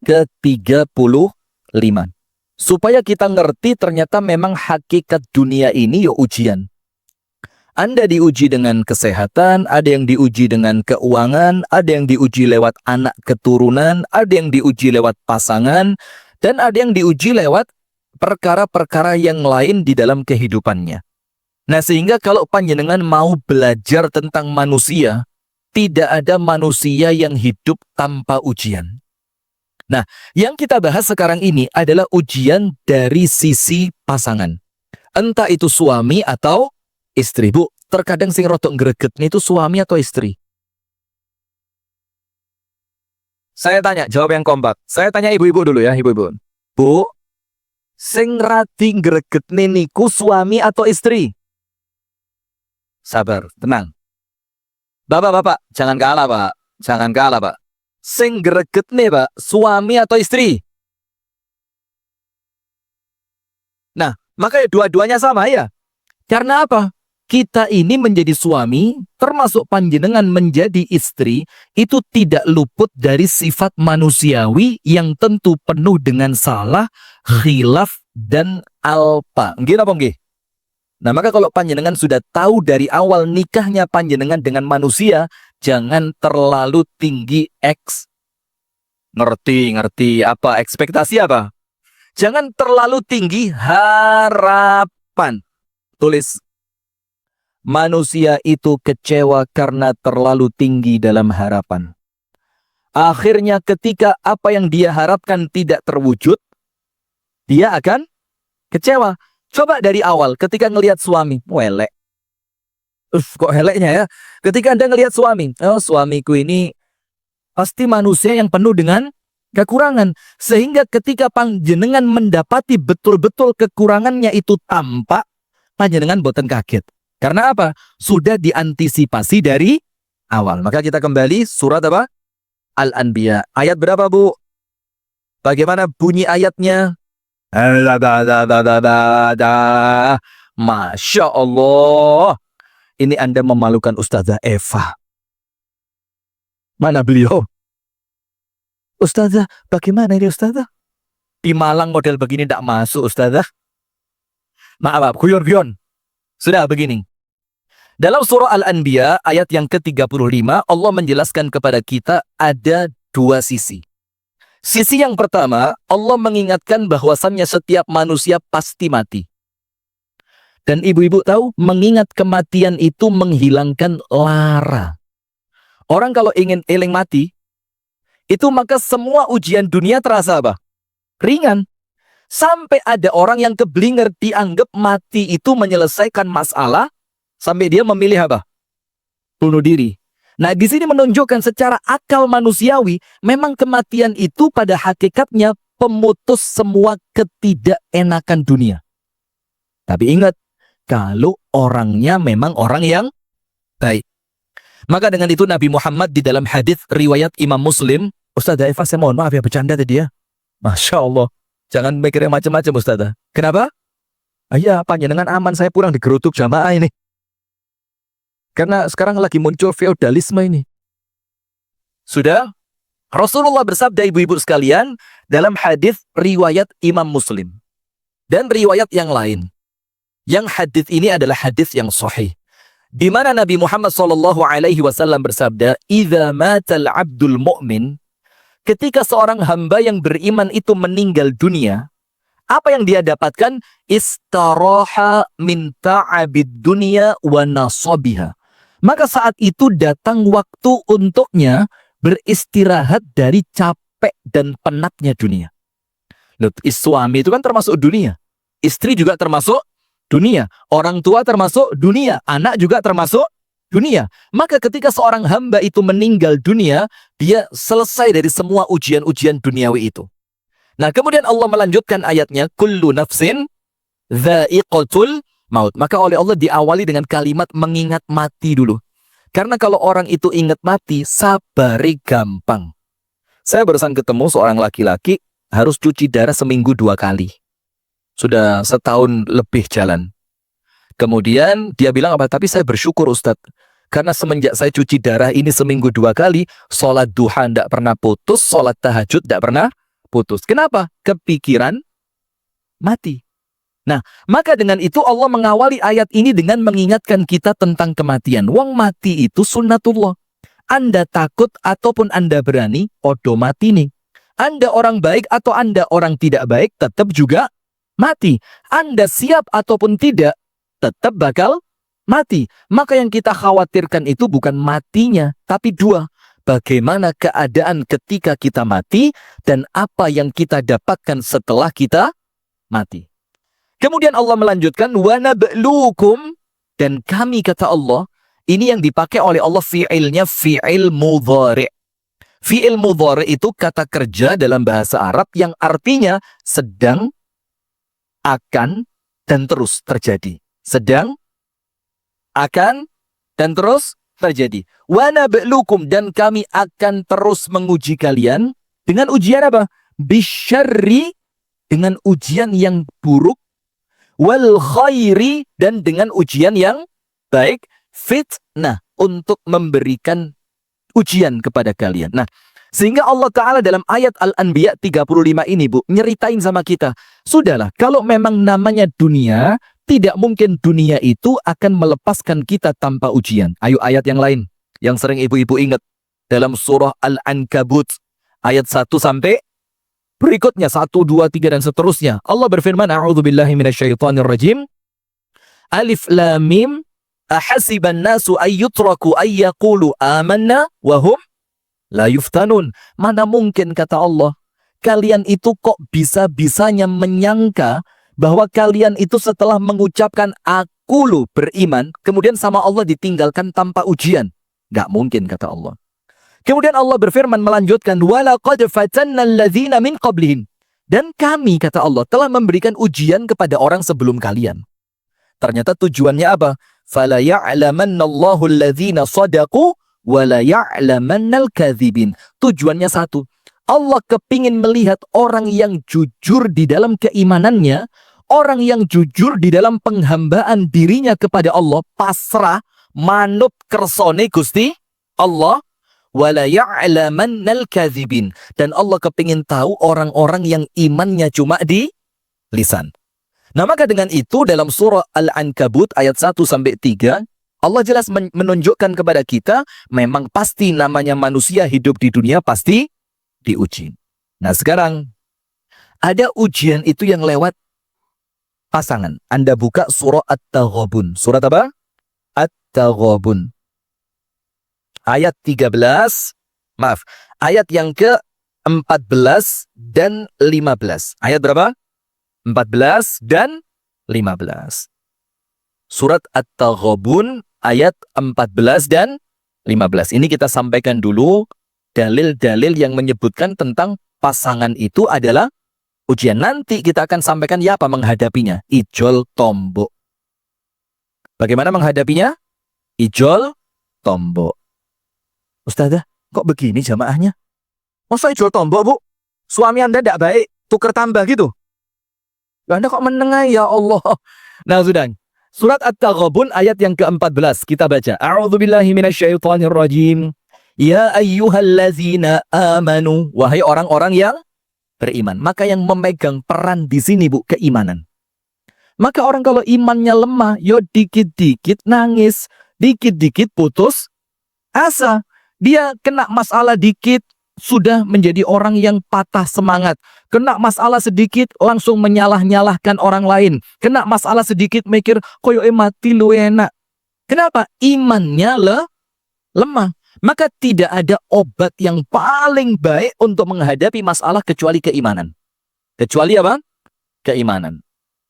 ke-35. Supaya kita ngerti ternyata memang hakikat dunia ini ya ujian. Anda diuji dengan kesehatan, ada yang diuji dengan keuangan, ada yang diuji lewat anak keturunan, ada yang diuji lewat pasangan, dan ada yang diuji lewat perkara-perkara yang lain di dalam kehidupannya. Nah, sehingga kalau panjenengan mau belajar tentang manusia, tidak ada manusia yang hidup tanpa ujian. Nah, yang kita bahas sekarang ini adalah ujian dari sisi pasangan. Entah itu suami atau istri. Bu, terkadang sing rodok greget itu suami atau istri? Saya tanya, jawab yang kompak. Saya tanya ibu-ibu dulu ya, ibu-ibu. Bu, sing radi greget niku suami atau istri? Sabar, tenang. Bapak-bapak, jangan kalah, Pak. Jangan kalah, Pak. Sing greget nih, Pak, suami atau istri? Nah, makanya dua-duanya sama ya. Karena apa? Kita ini menjadi suami, termasuk panjenengan menjadi istri, itu tidak luput dari sifat manusiawi yang tentu penuh dengan salah, khilaf, dan alpa. Nggih apa nggih? Nah, maka kalau panjenengan sudah tahu dari awal nikahnya panjenengan dengan manusia, jangan terlalu tinggi ngerti apa ekspektasi apa? Jangan terlalu tinggi harapan. Tulis, manusia itu kecewa karena terlalu tinggi dalam harapan. Akhirnya ketika apa yang dia harapkan tidak terwujud, dia akan kecewa. Coba dari awal ketika ngelihat suami, welek. Kok heleknya ya? Ketika Anda ngelihat suami, oh suamiku ini pasti manusia yang penuh dengan kekurangan. Sehingga ketika panjenengan mendapati betul-betul kekurangannya itu tampak, panjenengan boten kaget. Karena apa? Sudah diantisipasi dari awal. Maka kita kembali surat apa? Al-Anbiya. Ayat berapa, Bu? Bagaimana bunyi ayatnya? Masya Allah. Ini Anda memalukan Ustazah Eva. Mana beliau? Ustazah, bagaimana ini Ustazah? Di Malang model begini tidak masuk Ustazah. Maaf, guyon-guyon. Sudah begini. Dalam surah Al-Anbiya ayat yang ke-35, Allah menjelaskan kepada kita ada dua sisi. Sisi yang pertama, Allah mengingatkan bahwasannya setiap manusia pasti mati. Dan ibu-ibu tahu, mengingat kematian itu menghilangkan lara. Orang kalau ingin eling mati, itu maka semua ujian dunia terasa apa? Ringan. Sampai ada orang yang keblinger dianggap mati itu menyelesaikan masalah, sampai dia memilih apa? Bunuh diri. Nah, di sini menunjukkan secara akal manusiawi, memang kematian itu pada hakikatnya pemutus semua ketidakenakan dunia. Tapi ingat, kalau orangnya memang orang yang baik. Maka dengan itu Nabi Muhammad di dalam hadis riwayat Imam Muslim, Ustazah Eva, saya mohon maaf ya, bercanda tadi ya. Masya Allah. Jangan mikirnya macam-macam Ustazah. Kenapa? Ya, panjenengan aman, saya pulang digerutuk jamaah ini. Karena sekarang lagi muncul feodalisme ini. Sudah? Rasulullah bersabda ibu-ibu sekalian dalam hadis riwayat Imam Muslim. Dan riwayat yang lain. Yang hadis ini adalah hadis yang sahih. Di mana Nabi Muhammad SAW bersabda, "Idza matal 'abdul mu'min", ketika seorang hamba yang beriman itu meninggal dunia, apa yang dia dapatkan? Istaraha min ta'abid dunya wa nasabiha. Maka saat itu datang waktu untuknya beristirahat dari capek dan penatnya dunia. Loh, suami itu kan termasuk dunia. Istri juga termasuk dunia. Orang tua termasuk dunia. Anak juga termasuk dunia. Maka ketika seorang hamba itu meninggal dunia, dia selesai dari semua ujian-ujian duniawi itu. Nah, kemudian Allah melanjutkan ayatnya, kullu nafsin dha'iqatul maut. Maka oleh Allah diawali dengan kalimat mengingat mati dulu. Karena kalau orang itu ingat mati, sabari gampang. Saya barusan ketemu seorang laki-laki harus cuci darah seminggu 2 kali. Sudah setahun lebih jalan. Kemudian dia bilang apa? Tapi saya bersyukur Ustadz. Karena semenjak saya cuci darah ini seminggu 2 kali, sholat duha tidak pernah putus, sholat tahajud tidak pernah putus. Kenapa? Kepikiran mati. Nah, maka dengan itu Allah mengawali ayat ini dengan mengingatkan kita tentang kematian. Wong mati itu sunnatullah. Anda takut ataupun Anda berani, odo mati nih. Anda orang baik atau Anda orang tidak baik, tetap juga mati. Anda siap ataupun tidak, tetap bakal mati. Maka yang kita khawatirkan itu bukan matinya, tapi dua. Bagaimana keadaan ketika kita mati dan apa yang kita dapatkan setelah kita mati. Kemudian Allah melanjutkan wa nabluukum, dan kami, kata Allah, ini yang dipakai oleh Allah fi'ilnya fi'il mudhari'. Fi'il mudhari' itu kata kerja dalam bahasa Arab yang artinya sedang, akan, dan terus terjadi. Sedang, akan, dan terus terjadi. Wa nabluukum, dan kami akan terus menguji kalian dengan ujian apa? Bisyarri, dengan ujian yang buruk, wal khairi, dan dengan ujian yang baik, fitnah, untuk memberikan ujian kepada kalian. Nah, sehingga Allah Ta'ala dalam ayat Al-Anbiya 35 ini, Bu, nyeritain sama kita, sudahlah, kalau memang namanya dunia, tidak mungkin dunia itu akan melepaskan kita tanpa ujian. Ayo ayat yang lain, yang sering ibu-ibu ingat, dalam surah Al-Ankabut, ayat 1 sampai berikutnya 1, 2, 3 dan seterusnya. Allah berfirman, a'udzubillahi minasyaitonirrajim. Alif lam mim, ahasiban nasu ayyutraku ayyaqulu amanna wa hum la yuftanun. Mana mungkin, kata Allah, kalian itu kok bisa-bisanya menyangka bahwa kalian itu setelah mengucapkan aqulu, beriman, kemudian sama Allah ditinggalkan tanpa ujian. Gak mungkin, kata Allah. Kemudian Allah berfirman melanjutkan, walaqad fatanna alladzina min qablihim, dan kami, kata Allah, telah memberikan ujian kepada orang sebelum kalian. Ternyata tujuannya apa? Fala ya'lamannallahu alladzina shadaqu wa la ya'lamannal kadzibin. Tujuannya satu. Allah kepingin melihat orang yang jujur di dalam keimanannya, orang yang jujur di dalam penghambaan dirinya kepada Allah, pasrah, manut kersone Gusti Allah, wala ya'lamannal kadzibin, dan Allah kepingin tahu orang-orang yang imannya cuma di lisan. Nah, maka dengan itu dalam surah Al-Ankabut ayat 1 sampai 3, Allah jelas menunjukkan kepada kita memang pasti namanya manusia hidup di dunia pasti diuji. Nah, sekarang ada ujian itu yang lewat pasangan. Anda buka surah At-Taghabun. Surat apa? At-Taghabun. Ayat 13, maaf, ayat yang ke-14 dan 15. Ayat berapa? 14 dan 15. Surat At-Taghabun ayat 14 dan 15. Ini kita sampaikan dulu dalil-dalil yang menyebutkan tentang pasangan itu adalah ujian. Nanti kita akan sampaikan ya apa menghadapinya. Ijol tombok. Bagaimana menghadapinya? Ijol tombok. Ustazah, kok begini jamaahnya? Masa ijol tombok, Bu? Suami Anda tidak baik, tuker tambah gitu? Anda kok menengah, ya Allah. Nah, sudah. Surat At-Taghabun ayat yang ke-14 kita baca. A'udzubillahi minasyaitonirrajim. Ya ayyuhallazina amanu, wahai orang-orang yang beriman. Maka yang memegang peran di sini, Bu, keimanan. Maka orang kalau imannya lemah, yo dikit-dikit nangis, dikit-dikit putus asa. Dia kena masalah dikit, sudah menjadi orang yang patah semangat. Kena masalah sedikit, langsung menyalah-nyalahkan orang lain. Kena masalah sedikit, mikir, koyo mati lu enak. Kenapa? Imannya lemah. Maka tidak ada obat yang paling baik untuk menghadapi masalah kecuali keimanan. Kecuali apa? Keimanan.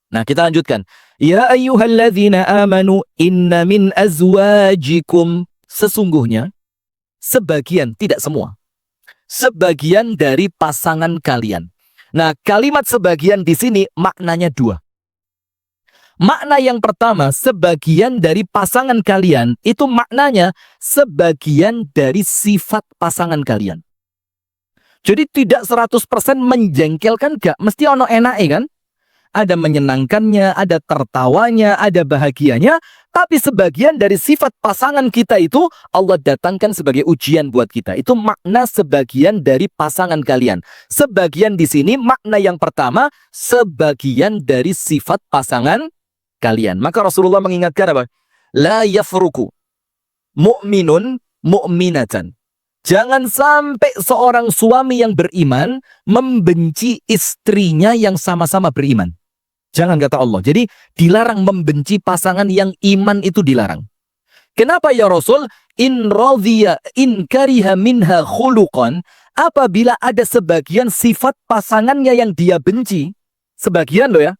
Nah, kita lanjutkan. Ya ayyuhalladzina amanu inna min azwajikum. Sesungguhnya, sebagian, tidak semua, sebagian dari pasangan kalian. Nah, kalimat sebagian di sini maknanya dua. Makna yang pertama, sebagian dari pasangan kalian, itu maknanya sebagian dari sifat pasangan kalian. Jadi tidak 100% menjengkelkan, gak mesti ono enake kan? ada menyenangkannya, ada tertawanya, ada bahagianya, tapi sebagian dari sifat pasangan kita itu Allah datangkan sebagai ujian buat kita. Itu makna sebagian dari pasangan kalian. Sebagian di sini makna yang pertama, sebagian dari sifat pasangan kalian. Maka Rasulullah mengingatkan apa? La yafruku mu'minun mu'minatan. Jangan sampai seorang suami yang beriman membenci istrinya yang sama-sama beriman. Jangan, kata Allah. Jadi dilarang membenci pasangan yang iman, itu dilarang. Kenapa ya Rasul? In radhiya in kariha minha khuluqan, apabila ada sebagian sifat pasangannya yang dia benci, sebagian loh ya,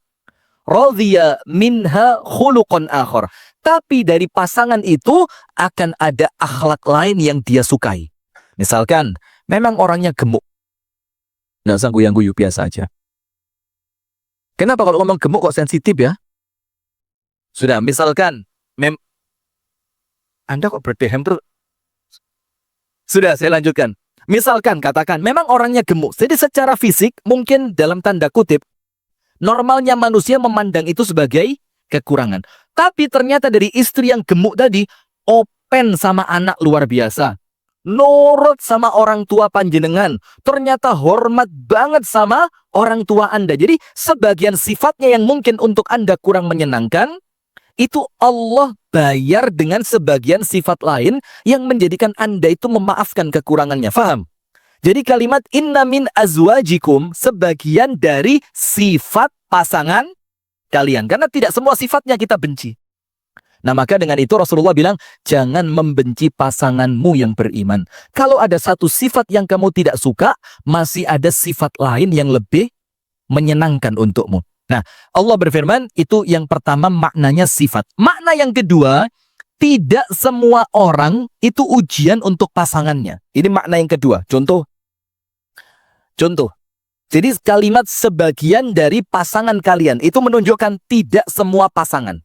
radhiya minha khuluqan akhar, tapi dari pasangan itu akan ada akhlak lain yang dia sukai. Misalkan, memang orangnya gemuk. Nggak usah guyang-guyu, biasa aja. Kenapa kalau ngomong gemuk kok sensitif ya? Sudah, misalkan, Anda kok berdehem terus? Sudah, saya lanjutkan. Misalkan, katakan, memang orangnya gemuk. Jadi secara fisik, mungkin dalam tanda kutip, normalnya manusia memandang itu sebagai kekurangan. Tapi ternyata dari istri yang gemuk tadi, open sama anak luar biasa. Nurut sama orang tua panjenengan, ternyata hormat banget sama orang tua Anda. Jadi sebagian sifatnya yang mungkin untuk Anda kurang menyenangkan, itu Allah bayar dengan sebagian sifat lain yang menjadikan Anda itu memaafkan kekurangannya. Faham? Jadi kalimat inna min azwajikum, sebagian dari sifat pasangan kalian. Karena tidak semua sifatnya kita benci. Nah, maka dengan itu Rasulullah bilang, jangan membenci pasanganmu yang beriman. Kalau ada satu sifat yang kamu tidak suka, masih ada sifat lain yang lebih menyenangkan untukmu. Nah, Allah berfirman, itu yang pertama maknanya sifat. Makna yang kedua, tidak semua orang itu ujian untuk pasangannya. Ini makna yang kedua. Contoh. Jadi kalimat sebagian dari pasangan kalian, itu menunjukkan tidak semua pasangan.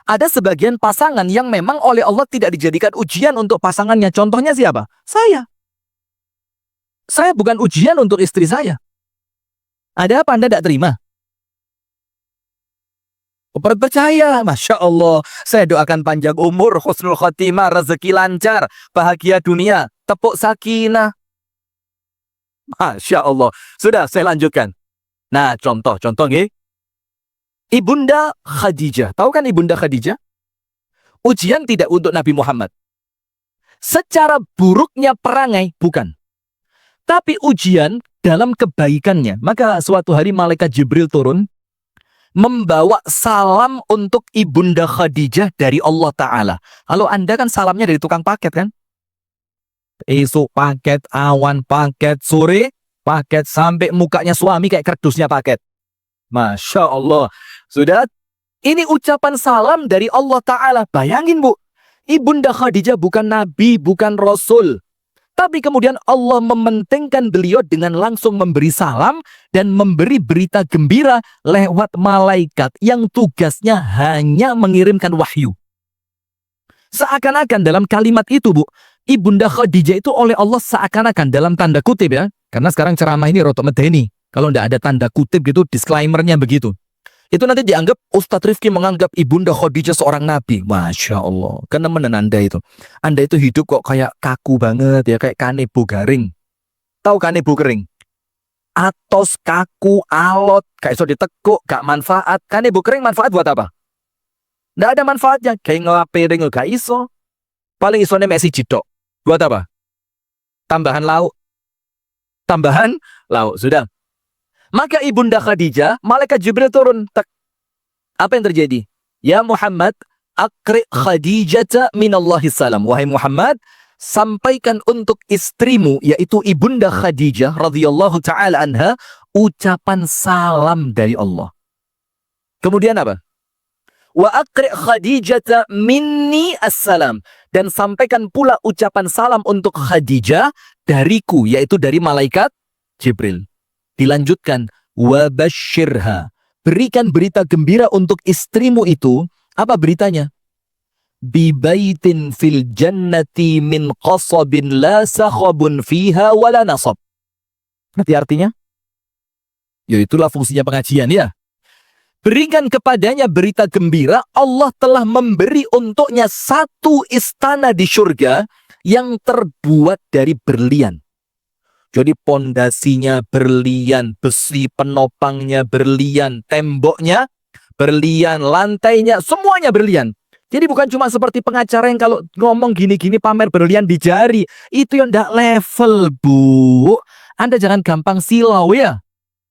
Ada sebagian pasangan yang memang oleh Allah tidak dijadikan ujian untuk pasangannya. Contohnya siapa? Saya. Saya bukan ujian untuk istri saya. Ada apa Anda tidak terima? Percaya, Masya Allah. Saya doakan panjang umur, husnul khotimah, rezeki lancar, bahagia dunia, tepuk sakinah. Masya Allah. Sudah, saya lanjutkan. Nah, contoh nih. Ibunda Khadijah. Tahu kan Ibunda Khadijah? Ujian tidak untuk Nabi Muhammad. Secara buruknya perangai, bukan. Tapi ujian dalam kebaikannya. Maka suatu hari malaikat Jibril turun, membawa salam untuk Ibunda Khadijah dari Allah Ta'ala. Kalau Anda kan salamnya dari tukang paket kan? Esok paket, awan paket, sore paket, sampai mukanya suami kayak kardusnya paket. Masya Allah. Sudah, ini ucapan salam dari Allah Ta'ala. Bayangin Bu, Ibunda Khadijah bukan Nabi, bukan Rasul. Tapi kemudian Allah mementingkan beliau dengan langsung memberi salam dan memberi berita gembira lewat malaikat yang tugasnya hanya mengirimkan wahyu. Seakan-akan dalam kalimat itu Bu, Ibunda Khadijah itu oleh Allah seakan-akan dalam tanda kutip ya. Karena sekarang ceramah ini roto medeni. Kalau tidak ada tanda kutip gitu, disclaimer-nya begitu. Itu nanti dianggap, Ustadz Rifki menganggap Ibunda Khadijah seorang nabi. Masya Allah. Kenemenan Anda itu. Anda itu hidup kok kayak kaku banget ya, kayak kanebo garing. Tahu kanebo kering? Atos, kaku, alot, kayak iso ditekuk, gak manfaat. Kanebo kering manfaat buat apa? Nggak ada manfaatnya. Kayak ngelapiring, gak iso. Paling isone mesi jidok. Buat apa? Tambahan lauk. Sudah. Maka Ibunda Khadijah, malaikat Jibril turun. Apa yang terjadi? Ya Muhammad, akri Khadijata minallahi salam. Wahai Muhammad, sampaikan untuk istrimu, yaitu Ibunda Khadijah radhiyallahu ta'ala anha, ucapan salam dari Allah. Kemudian apa? Wa akri Khadijata minni assalam. Dan sampaikan pula ucapan salam untuk Khadijah dariku, yaitu dari malaikat Jibril. Dilanjutkan, wabashirha, berikan berita gembira untuk istrimu itu. Apa beritanya? Bibaitin fil jannati min qasabin la sakhabun fiha wala nasab. Nanti artinya? Ya itulah fungsinya pengajian ya. Berikan kepadanya berita gembira, Allah telah memberi untuknya satu istana di surga yang terbuat dari berlian. Jadi pondasinya berlian, besi penopangnya berlian, temboknya berlian, lantainya semuanya berlian. Jadi bukan cuma seperti pengacara yang kalau ngomong gini-gini pamer berlian di jari. Itu yang tidak level, Bu. Anda jangan gampang silau ya.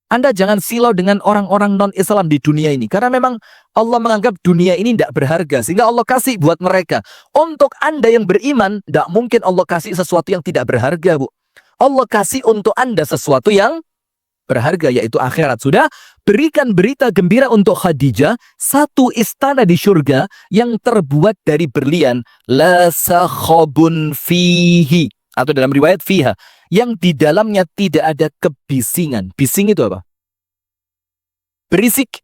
Anda jangan silau dengan orang-orang non-Islam di dunia ini. Karena memang Allah menganggap dunia ini tidak berharga. Sehingga Allah kasih buat mereka. Untuk Anda yang beriman, tidak mungkin Allah kasih sesuatu yang tidak berharga, Bu. Allah kasih untuk Anda sesuatu yang berharga, yaitu akhirat. Sudah, berikan berita gembira untuk Khadijah, satu istana di surga yang terbuat dari berlian. La sakhabun fihi. Atau dalam riwayat fiha. Yang di dalamnya tidak ada kebisingan. Bising itu apa? Berisik.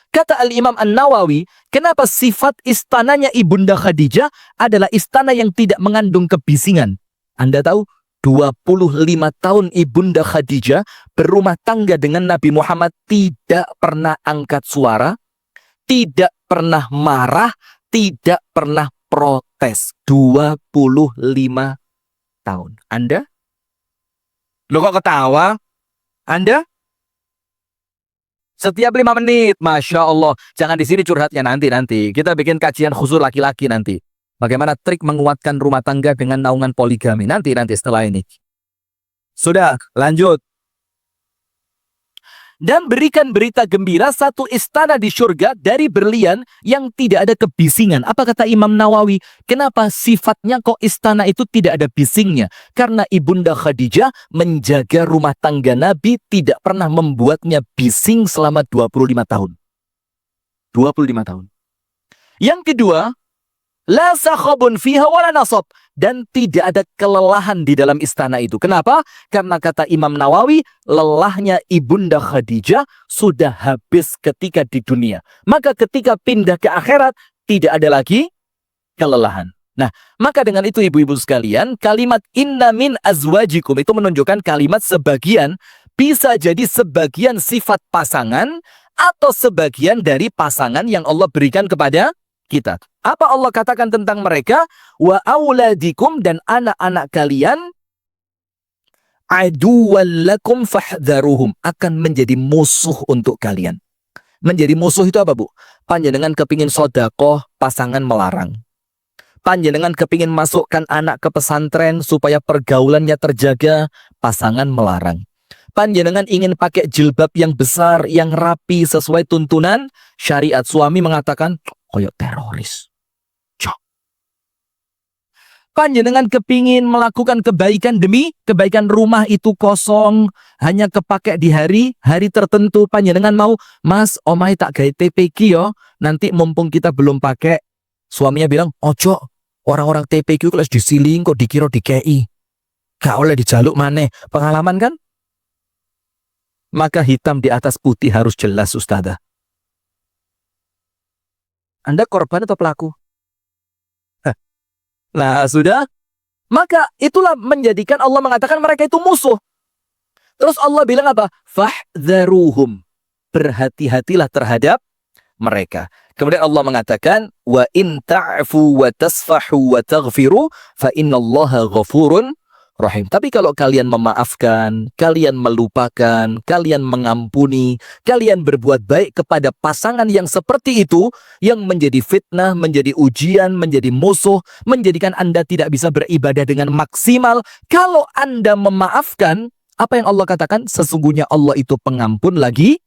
Kata Al-Imam An-Nawawi, kenapa sifat istananya Ibunda Khadijah adalah istana yang tidak mengandung kebisingan? Anda tahu, 25 tahun Ibunda Khadijah berumah tangga dengan Nabi Muhammad, tidak pernah angkat suara, tidak pernah marah, tidak pernah protes. 25 tahun. Anda? Lo kok ketawa? Anda? Setiap 5 menit, Masya Allah. Jangan di sini curhatnya nanti. Kita bikin kajian khusus laki-laki nanti. Bagaimana trik menguatkan rumah tangga dengan naungan poligami. Nanti setelah ini. Sudah, lanjut. Dan berikan berita gembira satu istana di surga dari berlian yang tidak ada kebisingan. Apa kata Imam Nawawi? Kenapa sifatnya kok istana itu tidak ada bisingnya? Karena Ibunda Khadijah menjaga rumah tangga Nabi, tidak pernah membuatnya bising selama 25 tahun. 25 tahun. Yang kedua, la sakhabun fiha wala nasab. Dan tidak ada kelelahan di dalam istana itu. Kenapa? Karena kata Imam Nawawi, lelahnya Ibunda Khadijah sudah habis ketika di dunia. Maka ketika pindah ke akhirat, tidak ada lagi kelelahan. Nah, maka dengan itu ibu-ibu sekalian, kalimat inna min azwajikum itu menunjukkan kalimat sebagian, bisa jadi sebagian sifat pasangan, atau sebagian dari pasangan yang Allah berikan kepada kita. Apa Allah katakan tentang mereka? Wa auladikum, dan anak-anak kalian aduwwan lakum fahdharuhum, akan menjadi musuh untuk kalian. Menjadi musuh itu apa, Bu? Panjenengan kepingin sodakoh, pasangan melarang. Panjenengan kepingin masukkan anak ke pesantren supaya pergaulannya terjaga, pasangan melarang. Panjenengan ingin pakai jilbab yang besar, yang rapi, sesuai tuntunan syariat, suami mengatakan koyok teroris. Panjenengan kepingin melakukan kebaikan demi kebaikan, rumah itu kosong, hanya kepake di hari tertentu. Panjenengan mau, mas, omai tak gawe TPQ yo, nanti mumpung kita belum pakai. Suaminya bilang, ojo, orang-orang TPQ kelas disiling kok dikira dikei. Gak oleh dijaluk maneh. Pengalaman kan? Maka hitam di atas putih harus jelas, Ustazah. Anda korban atau pelaku? Nah, sudah. Maka itulah menjadikan Allah mengatakan mereka itu musuh. Terus Allah bilang apa? Fahdharuhum. Berhati-hatilah terhadap mereka. Kemudian Allah mengatakan, wa in ta'fu wa tasfahu wa taghfiru fa innallaha ghafurun rahim. Tapi kalau kalian memaafkan, kalian melupakan, kalian mengampuni, kalian berbuat baik kepada pasangan yang seperti itu, yang menjadi fitnah, menjadi ujian, menjadi musuh, menjadikan Anda tidak bisa beribadah dengan maksimal. Kalau Anda memaafkan, apa yang Allah katakan? Sesungguhnya Allah itu pengampun lagi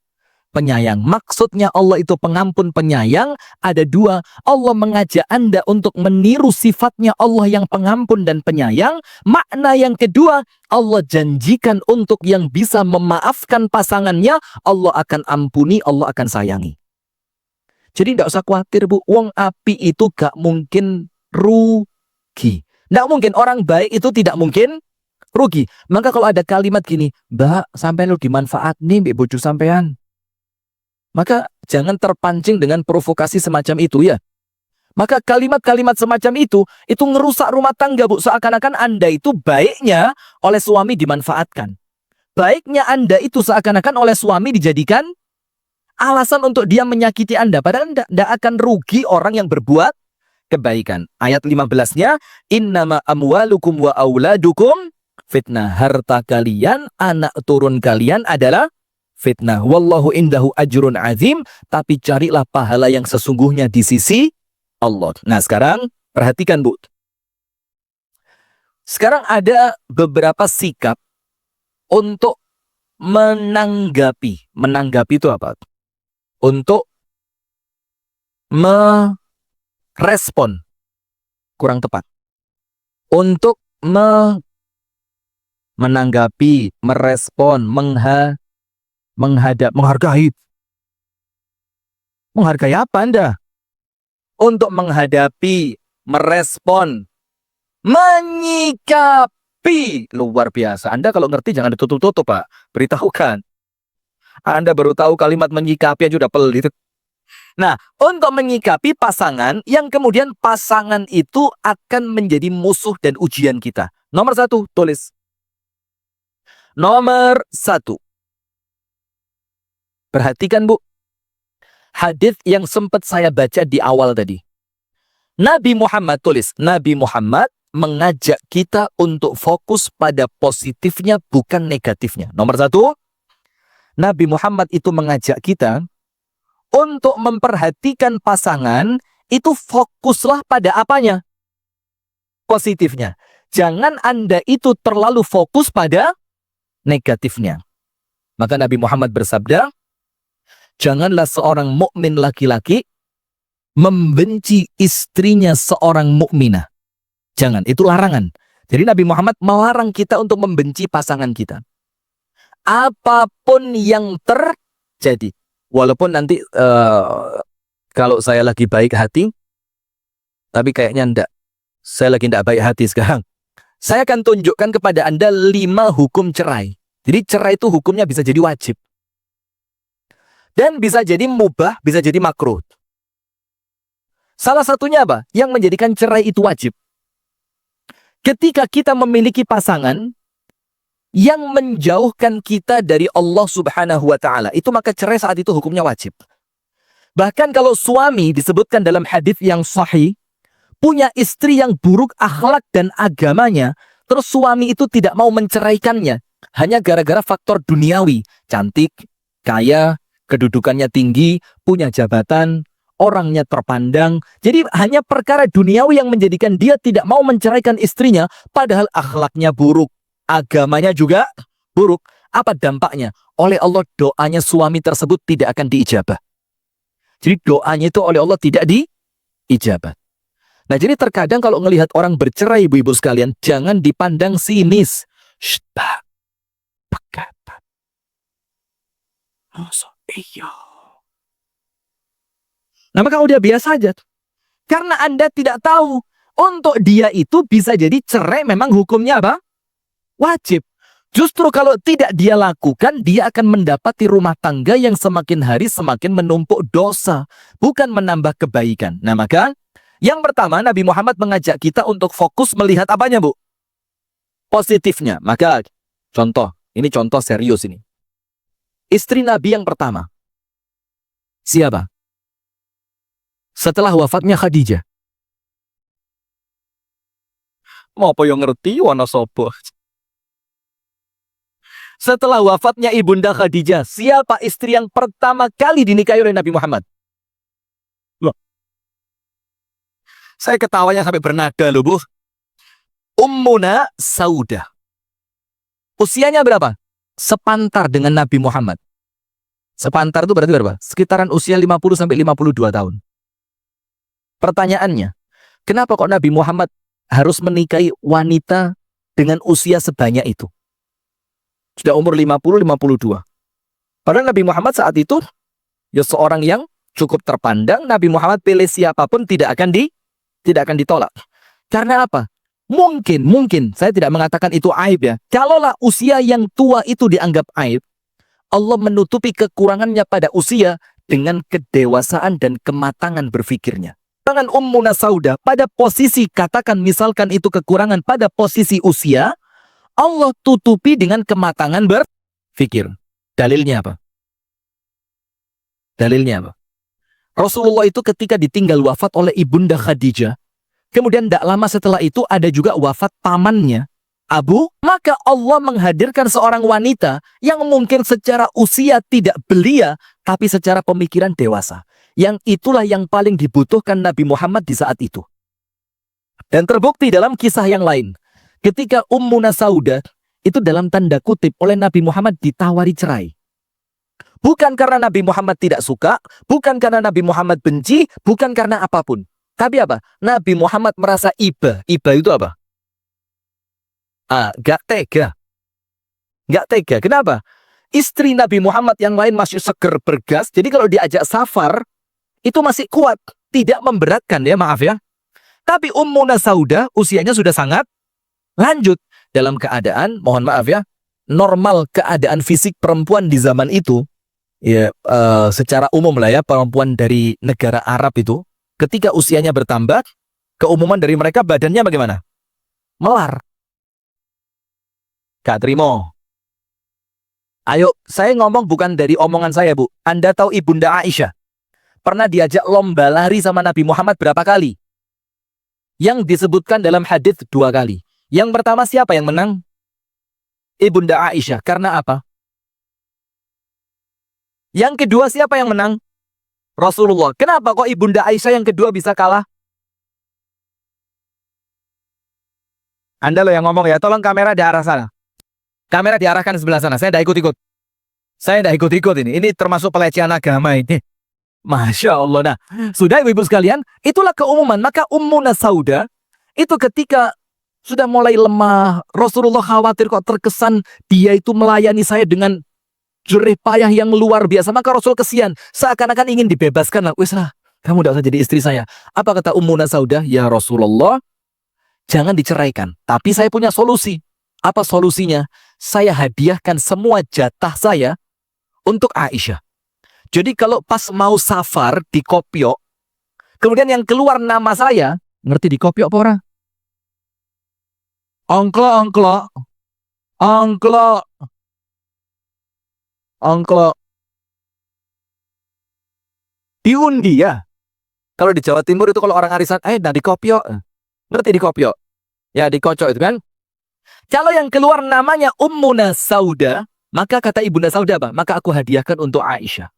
penyayang. Maksudnya Allah itu pengampun penyayang ada dua. Allah mengajak Anda untuk meniru sifatnya Allah yang pengampun dan penyayang. Makna yang kedua, Allah janjikan untuk yang bisa memaafkan pasangannya, Allah akan ampuni, Allah akan sayangi. Jadi tidak usah khawatir, Bu. Wong api itu gak mungkin rugi. Tidak mungkin, orang baik itu tidak mungkin rugi. Maka kalau ada kalimat gini, Mbak, sampai lu dimanfaat nih mbak bojo sampean, maka jangan terpancing dengan provokasi semacam itu ya. Maka kalimat-kalimat semacam itu ngerusak rumah tangga, Bu. Seakan-akan Anda itu baiknya oleh suami dimanfaatkan. Baiknya Anda itu seakan-akan oleh suami dijadikan alasan untuk dia menyakiti Anda. Padahal tidak akan rugi orang yang berbuat kebaikan. Ayat 15-nya, innama amwalukum wa auladukum fitnah. Harta kalian, anak turun kalian adalah fitnah. Wallahu indahu ajrun azim. Tapi carilah pahala yang sesungguhnya di sisi Allah. Nah sekarang perhatikan Bu. Sekarang ada beberapa sikap untuk menanggapi. Menanggapi itu apa? Untuk merespon. Kurang tepat. Untuk menanggapi, merespon, menghadap, menghargai. Menghargai apa Anda? Untuk menghadapi, merespon, menyikapi. Luar biasa. Anda kalau ngerti jangan ditutup-tutup Pak. Beritahukan. Anda baru tahu kalimat menyikapi aja udah pelit. Nah, untuk menyikapi pasangan yang kemudian pasangan itu akan menjadi musuh dan ujian kita. Nomor 1, tulis. Nomor 1. Perhatikan Bu. Hadis yang sempat saya baca di awal tadi. Nabi Muhammad, tulis. Nabi Muhammad mengajak kita untuk fokus pada positifnya bukan negatifnya. Nomor 1. Nabi Muhammad itu mengajak kita untuk memperhatikan pasangan, itu fokuslah pada apanya? Positifnya. Jangan Anda itu terlalu fokus pada negatifnya. Maka Nabi Muhammad bersabda, janganlah seorang mukmin laki-laki membenci istrinya seorang mukminah. Jangan, itu larangan. Jadi Nabi Muhammad melarang kita untuk membenci pasangan kita. Apapun yang terjadi. Walaupun nanti kalau saya lagi baik hati, tapi kayaknya enggak. Saya lagi enggak baik hati sekarang. Saya akan tunjukkan kepada Anda 5 hukum cerai. Jadi cerai itu hukumnya bisa jadi wajib. Dan bisa jadi mubah, bisa jadi makruh. Salah satunya apa? Yang menjadikan cerai itu wajib. Ketika kita memiliki pasangan yang menjauhkan kita dari Allah Subhanahu wa Ta'ala, itu maka cerai saat itu hukumnya wajib. Bahkan kalau suami disebutkan dalam hadis yang sahih, punya istri yang buruk akhlak dan agamanya, terus suami itu tidak mau menceraikannya, hanya gara-gara faktor duniawi, cantik, kaya, kedudukannya tinggi, punya jabatan, orangnya terpandang. Jadi hanya perkara duniawi yang menjadikan dia tidak mau menceraikan istrinya, padahal akhlaknya buruk, agamanya juga buruk. Apa dampaknya? Oleh Allah doanya suami tersebut tidak akan diijabah. Jadi doanya itu oleh Allah tidak diijabah. Nah jadi terkadang kalau melihat orang bercerai ibu-ibu sekalian, jangan dipandang sinis. Pak, pekatan. Masa iya. Nah maka udah biasa aja. Karena Anda tidak tahu, untuk dia itu bisa jadi cerai memang hukumnya apa? Wajib. Justru kalau tidak dia lakukan, dia akan mendapati rumah tangga yang semakin hari semakin menumpuk dosa, bukan menambah kebaikan. Nah maka, yang pertama Nabi Muhammad mengajak kita untuk fokus melihat apanya Bu? Positifnya. Maka, contoh, ini contoh serius ini. Istri Nabi yang pertama. Siapa? Setelah wafatnya Khadijah. Mau apa yang ngerti, wana sopo. Setelah wafatnya Ibunda Khadijah, siapa istri yang pertama kali dinikahi oleh Nabi Muhammad? Loh. Saya ketawanya sampai bernada loh, Bu. Ummuna Saudah. Usianya berapa? Sepantar dengan Nabi Muhammad. Sepantar itu berarti berapa? Sekitaran usia 50 sampai 52 tahun. Pertanyaannya, kenapa kok Nabi Muhammad harus menikahi wanita dengan usia sebanyak itu? Sudah umur 50-52. Padahal Nabi Muhammad saat itu ya seorang yang cukup terpandang. Nabi Muhammad pilih siapapun tidak akan ditolak. Karena apa? Mungkin saya tidak mengatakan itu aib ya. Kalaulah usia yang tua itu dianggap aib, Allah menutupi kekurangannya pada usia dengan kedewasaan dan kematangan berfikirnya. Tangan Ummuna Saudah pada posisi, katakan misalkan itu kekurangan pada posisi usia, Allah tutupi dengan kematangan berfikir. Dalilnya apa? Dalilnya apa? Rasulullah itu ketika ditinggal wafat oleh Ibunda Khadijah, kemudian tidak lama setelah itu ada juga wafat pamannya, Abu, maka Allah menghadirkan seorang wanita yang mungkin secara usia tidak belia, tapi secara pemikiran dewasa. Yang itulah yang paling dibutuhkan Nabi Muhammad di saat itu. Dan terbukti dalam kisah yang lain, ketika Ummuna Saudah, itu dalam tanda kutip oleh Nabi Muhammad ditawari cerai. Bukan karena Nabi Muhammad tidak suka, bukan karena Nabi Muhammad benci, bukan karena apapun. Tapi apa? Nabi Muhammad merasa iba. Iba itu apa? Gak tega. Gak tega. Kenapa? Istri Nabi Muhammad yang lain masih seger bergas. Jadi kalau diajak safar, itu masih kuat. Tidak memberatkan ya, maaf ya. Tapi Ummuna Saudah usianya sudah sangat lanjut. Dalam keadaan, mohon maaf ya, normal keadaan fisik perempuan di zaman itu, ya secara umum lah ya, perempuan dari negara Arab itu, ketika usianya bertambah, keumuman dari mereka badannya bagaimana? Melar. Gak terima. Ayo, saya ngomong bukan dari omongan saya, Bu. Anda tahu Ibunda Aisyah pernah diajak lomba lari sama Nabi Muhammad berapa kali? Yang disebutkan dalam hadis 2 kali. Yang pertama siapa yang menang? Ibunda Aisyah. Karena apa? Yang kedua siapa yang menang? Rasulullah. Kenapa kok Ibunda Aisyah yang kedua bisa kalah? Anda loh yang ngomong ya, tolong kamera di arah sana. Kamera diarahkan sebelah sana, saya tidak ikut-ikut. Saya tidak ikut-ikut ini. Ini termasuk pelecehan agama ini. Masya Allah. Nah, sudah ibu-ibu sekalian, itulah keumuman. Maka Ummuna Saudah, itu ketika sudah mulai lemah, Rasulullah khawatir kok terkesan dia itu melayani saya dengan jerih payah yang luar biasa. Maka Rasul kesian, seakan-akan ingin dibebaskan. Wis lah, kamu tidak usah jadi istri saya. Apa kata Ummuna Saudah? Ya Rasulullah, jangan diceraikan. Tapi saya punya solusi. Apa solusinya? Saya hadiahkan semua jatah saya untuk Aisyah. Jadi kalau pas mau safar di Kopyo, kemudian yang keluar nama saya, ngerti di Kopyo apa orang? Ongklo. Diundi ya. Kalau di Jawa Timur itu kalau orang arisan, nah di Kopyo. Ngerti di Kopyo? Ya di Kocok itu kan. Kalau yang keluar namanya Ummuna Saudah, maka kata Ibunda Saudah apa? Maka aku hadiahkan untuk Aisyah.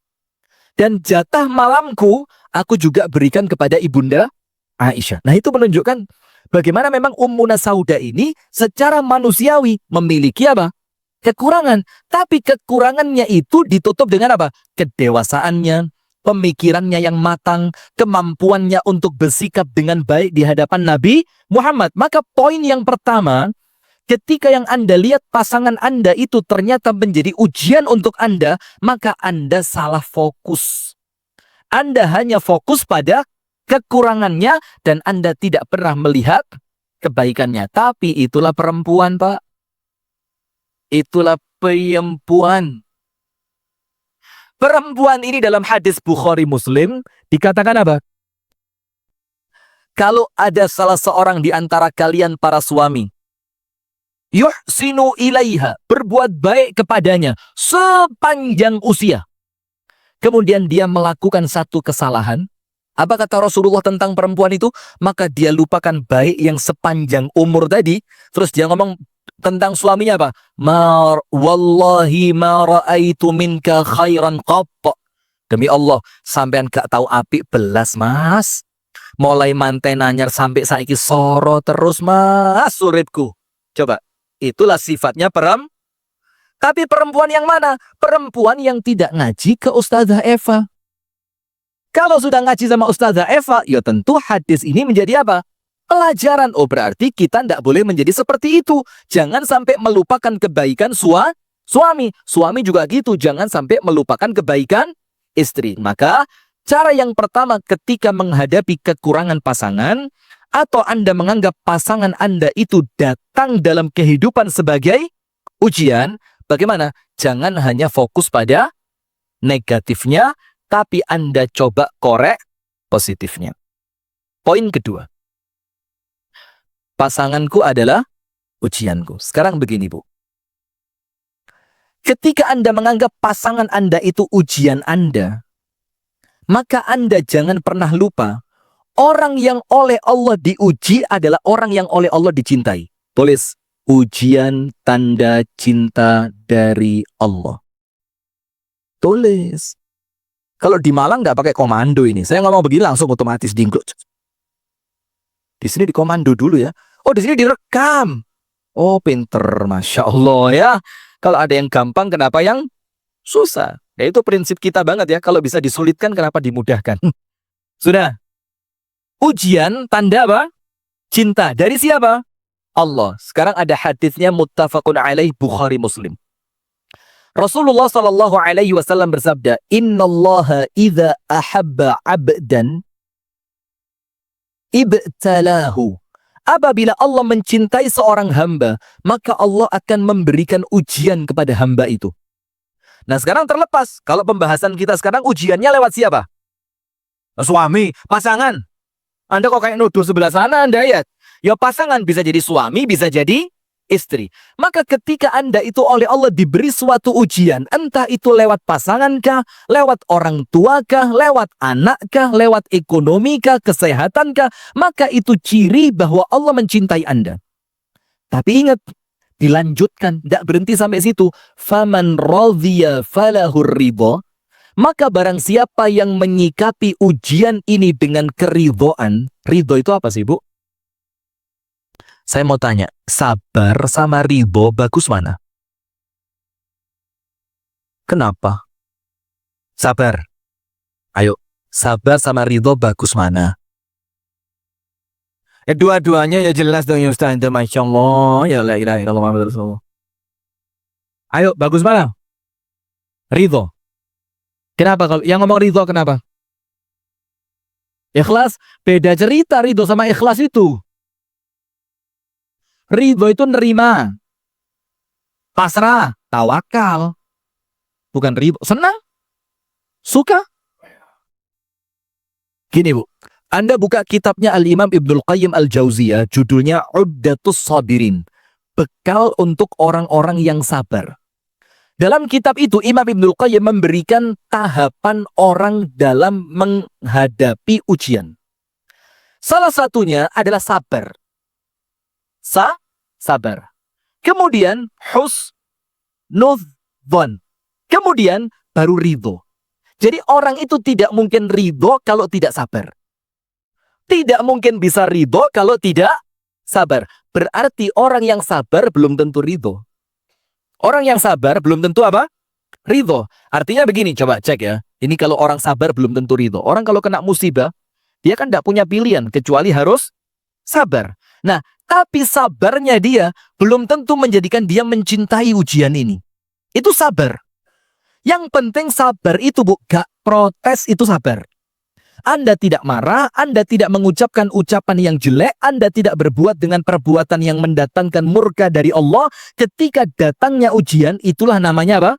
Dan jatah malamku, aku juga berikan kepada Ibunda Aisyah. Nah itu menunjukkan bagaimana memang Ummuna Saudah ini secara manusiawi memiliki apa? Kekurangan. Tapi kekurangannya itu ditutup dengan apa? Kedewasaannya, pemikirannya yang matang, kemampuannya untuk bersikap dengan baik di hadapan Nabi Muhammad. Maka poin yang pertama, ketika yang Anda lihat pasangan Anda itu ternyata menjadi ujian untuk Anda, maka Anda salah fokus. Anda hanya fokus pada kekurangannya dan Anda tidak pernah melihat kebaikannya. Tapi itulah perempuan, Pak. Itulah perempuan. Perempuan ini dalam hadis Bukhari Muslim dikatakan apa? Kalau ada salah seorang di antara kalian para suami, yuhsinu ilaiha, berbuat baik kepadanya sepanjang usia. Kemudian dia melakukan satu kesalahan. Apa kata Rasulullah tentang perempuan itu? Maka dia lupakan baik yang sepanjang umur tadi. Terus dia ngomong tentang suaminya apa? Wallahi ma ra'aitu minka khairan qatt. Demi Allah, sampean gak tahu apik belas, Mas. Mulai manten anyar sampai saiki soro terus, Mas, uripku. Coba. Itulah sifatnya Tapi perempuan yang mana? Perempuan yang tidak ngaji ke Ustazah Eva. Kalau sudah ngaji sama Ustazah Eva, ya tentu hadis ini menjadi apa? Pelajaran. Oh berarti kita tidak boleh menjadi seperti itu. Jangan sampai melupakan kebaikan suami. Suami juga gitu. Jangan sampai melupakan kebaikan istri. Maka cara yang pertama ketika menghadapi kekurangan pasangan, atau Anda menganggap pasangan Anda itu datang dalam kehidupan sebagai ujian, bagaimana? Jangan hanya fokus pada negatifnya, tapi Anda coba korek positifnya. Poin kedua. Pasanganku adalah ujianku. Sekarang begini, Bu. Ketika Anda menganggap pasangan Anda itu ujian Anda, Maka Anda jangan pernah lupa, orang yang oleh Allah diuji adalah orang yang oleh Allah dicintai. Tulis, ujian tanda cinta dari Allah. Tulis. Kalau di Malang nggak pakai komando ini. Saya ngomong begini langsung otomatis dingkluk. Di sini dikomando dulu ya. Oh, di sini direkam. Oh, pinter. Masya Allah ya. Kalau ada yang gampang, kenapa yang susah? Ya itu prinsip kita banget ya. Kalau bisa disulitkan, kenapa dimudahkan? Sudah. Ujian, tanda apa? Cinta. Dari siapa? Allah. Sekarang ada hadisnya muttafaqun alaih Bukhari Muslim. Rasulullah sallallahu alaihi wasallam bersabda, "Innallaha idza ahabba 'abdan ibtalahu." Apabila Allah mencintai seorang hamba, maka Allah akan memberikan ujian kepada hamba itu. Nah, sekarang terlepas. Kalau pembahasan kita sekarang ujiannya lewat siapa? Suami, pasangan. Anda kok kayak nuduh sebelah sana Anda ya? Ya pasangan bisa jadi suami, bisa jadi istri. Maka ketika Anda itu oleh Allah diberi suatu ujian, entah itu lewat pasangan kah, lewat orang tua kah, lewat anak kah, lewat ekonomi kah, kesehatan kah, maka itu ciri bahwa Allah mencintai Anda. Tapi ingat, dilanjutkan, tidak berhenti sampai situ. Faman radhiya falahur ridha. Maka barang siapa yang menyikapi ujian ini dengan keridhaan, ridho itu apa sih, Bu? Saya mau tanya, sabar sama ridho bagus mana? Kenapa? Sabar. Ayo, sabar sama ridho bagus mana? Dua-duanya ya jelas dong ya Ustaz. Masya Allah, ya la ilaha illallah Muhammad Rasulullah. Ayo, bagus mana? Ridho. Kenapa kalau yang ngomong ridho kenapa? Ikhlas, beda cerita ridho sama ikhlas itu. Ridho itu nerima, pasrah, tawakal. Bukan ridho, senang, suka. Gini Bu, Anda buka kitabnya Al-Imam Ibnul Qayyim Al-Jauziyah, judulnya Uddatus Sabirin, bekal untuk orang-orang yang sabar. Dalam kitab itu, Imam Ibnul Qayyim memberikan tahapan orang dalam menghadapi ujian. Salah satunya adalah sabar. Sabar. Kemudian husnudzon. Kemudian baru ridho. Jadi orang itu tidak mungkin ridho kalau tidak sabar. Tidak mungkin bisa ridho kalau tidak sabar. Berarti orang yang sabar belum tentu ridho. Orang yang sabar belum tentu apa? Ridho. Artinya begini, coba cek ya. Ini kalau orang sabar belum tentu ridho. Orang kalau kena musibah, dia kan tidak punya pilihan kecuali harus sabar. Nah, tapi sabarnya dia belum tentu menjadikan dia mencintai ujian ini. Itu sabar. Yang penting sabar itu, Bu, gak protes itu sabar. Anda tidak marah, Anda tidak mengucapkan ucapan yang jelek, Anda tidak berbuat dengan perbuatan yang mendatangkan murka dari Allah. Ketika datangnya ujian, itulah namanya apa?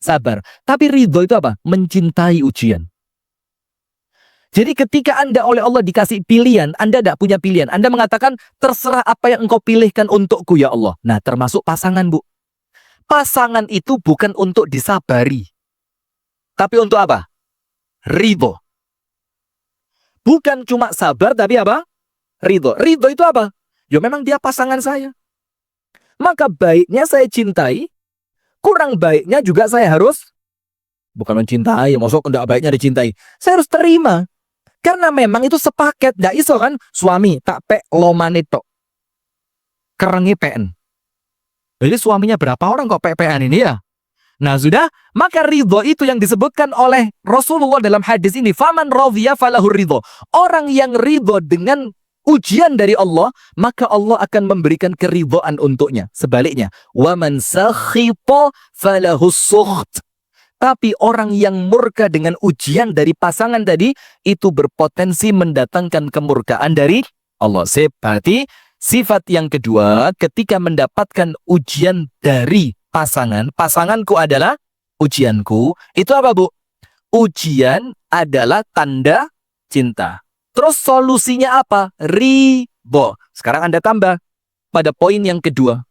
Sabar. Tapi ridho itu apa? Mencintai ujian. Jadi ketika Anda oleh Allah dikasih pilihan, Anda tidak punya pilihan. Anda mengatakan, terserah apa yang engkau pilihkan untukku ya Allah. Nah, termasuk pasangan, Bu. Pasangan itu bukan untuk disabari. Tapi untuk apa? Ridho. Bukan cuma sabar, tapi apa? Ridho. Ridho itu apa? Ya memang dia pasangan saya. Maka baiknya saya cintai, kurang baiknya juga saya harus, bukan mencintai, maksudnya tidak baiknya dicintai. Saya harus terima. Karena memang itu sepaket. Tidak iso kan, suami tak pe lomane tok. Kerengi PN. Jadi suaminya berapa orang kok PPN ini ya? Nah sudah, maka ridho itu yang disebutkan oleh Rasulullah dalam hadis ini. Faman radhiya falahur ridho. Orang yang ridho dengan ujian dari Allah, maka Allah akan memberikan keridhaan untuknya. Sebaliknya, waman sakhita falahus sukht. Tapi orang yang murka dengan ujian dari pasangan tadi, itu berpotensi mendatangkan kemurkaan dari Allah. Berarti sifat yang kedua, ketika mendapatkan ujian dari pasangan, pasanganku adalah ujianku. Itu apa, Bu? Ujian adalah tanda cinta. Terus solusinya apa? Ridho. Sekarang Anda tambah pada poin yang kedua.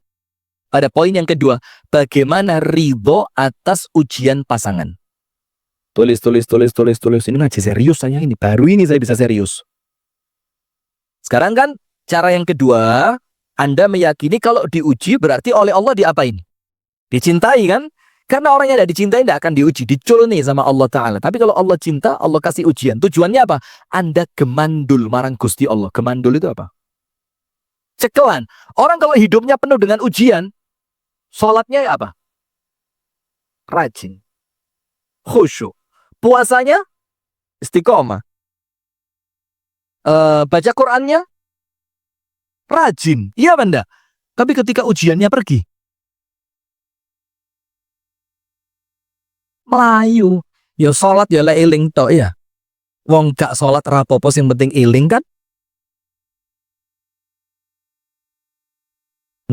Pada poin yang kedua, bagaimana ridho atas ujian pasangan? Tulis. Ini ngaji serius saya ini. Baru ini saya bisa serius. Sekarang kan cara yang kedua, Anda meyakini kalau diuji berarti oleh Allah diapain? Dicintai kan? Karena orang yang tidak dicintai tidak akan diuji. Dicul nih sama Allah Ta'ala. Tapi kalau Allah cinta, Allah kasih ujian. Tujuannya apa? Anda gemandul marang Gusti Allah. Gemandul itu apa? Cekelan. Orang kalau hidupnya penuh dengan ujian, sholatnya apa? Rajin. Khusyuk. Puasanya istiqomah. Baca Qur'annya rajin. Iya Banda. Tapi ketika ujiannya pergi, melayu. Ya sholat ya lah eling tok ya. Wong gak sholat rapopo yang penting eling kan?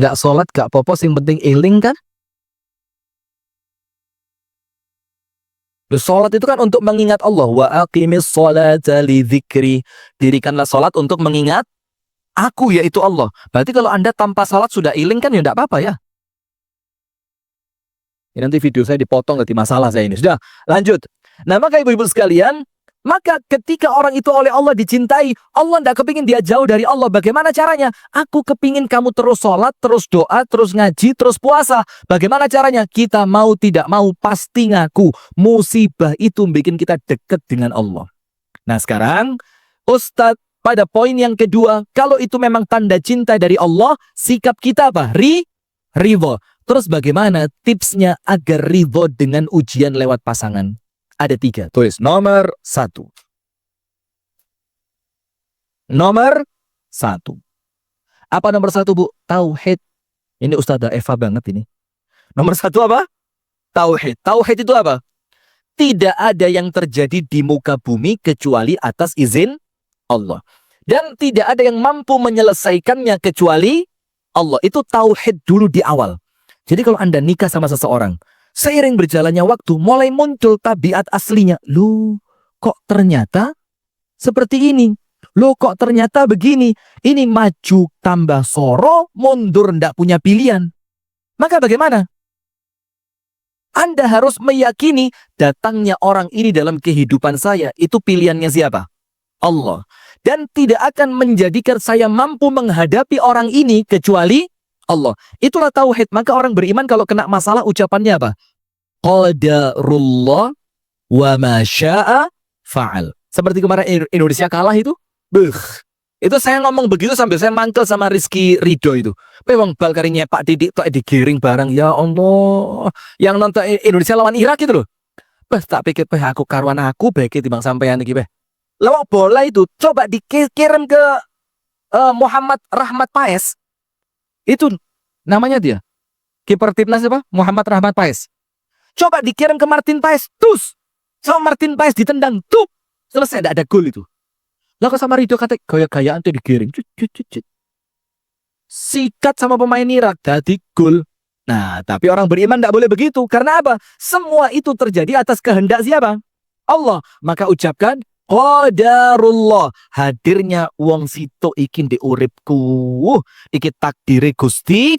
Gak sholat gak popo yang penting eling kan? Sholat itu kan untuk mengingat Allah. Wa aqimis sholata li dzikri. Dirikanlah sholat untuk mengingat aku, yaitu Allah. Berarti kalau Anda tanpa sholat sudah iling kan ya enggak apa-apa ya. Ini nanti video saya dipotong, nanti masalah saya ini. Sudah, lanjut. Nah maka ibu-ibu sekalian, maka ketika orang itu oleh Allah dicintai, Allah tidak kepingin dia jauh dari Allah. Bagaimana caranya? Aku kepingin kamu terus sholat, terus doa, terus ngaji, terus puasa. Bagaimana caranya? Kita mau tidak mau pasti ngaku. Musibah itu bikin kita dekat dengan Allah. Nah sekarang, Ustadz, pada poin yang kedua, kalau itu memang tanda cinta dari Allah, sikap kita apa? Ridho. Terus bagaimana tipsnya agar ridho dengan ujian lewat pasangan? Ada 3. Tulis. Nomor 1. Nomor 1. Apa nomor 1, Bu? Tauhid. Ini Ustazah Eva banget ini. Nomor 1 apa? Tauhid. Tauhid itu apa? Tidak ada yang terjadi di muka bumi kecuali atas izin Allah. Dan tidak ada yang mampu menyelesaikannya kecuali Allah. Itu tauhid dulu di awal. Jadi kalau Anda nikah sama seseorang, seiring berjalannya waktu, mulai muncul tabiat aslinya. Loh, kok ternyata seperti ini? Loh, kok ternyata begini? Ini maju tambah soro, mundur ndak punya pilihan. Maka bagaimana? Anda harus meyakini datangnya orang ini dalam kehidupan saya, itu pilihannya siapa? Allah. Dan tidak akan menjadikan saya mampu menghadapi orang ini kecuali Allah. Itulah tauhid. Maka orang beriman kalau kena masalah ucapannya apa? Qadarullah wa ma syaa fa'al. Seperti kemarin Indonesia kalah itu. Itu saya ngomong begitu sambil saya mangkel sama Rizky Ridho itu. Wong bal kari nyepak Didik tok digiring barang. Ya Allah. Yang nonton Indonesia lawan Irak itu loh. Tak pikir aku karuan aku baik timbang sampean iki beh. Lewat bola itu coba dikirim ke Muhammad Rahmat Paes. Itu namanya dia. Kiper timnas apa? Muhammad Rahmat Paes. Coba dikirim ke Martin Paes. Tus. Sama Martin Paes ditendang. Tuh. Selesai, tidak ada gol itu. Lalu sama Ridho kata gaya-gayaan itu digiring. Sikat sama pemain Irak. Jadi gol. Nah, tapi orang beriman tidak boleh begitu. Karena apa? Semua itu terjadi atas kehendak siapa? Allah. Maka ucapkan qadarullah, hadirnya wong sito ikin di uripku, iki takdire Gusti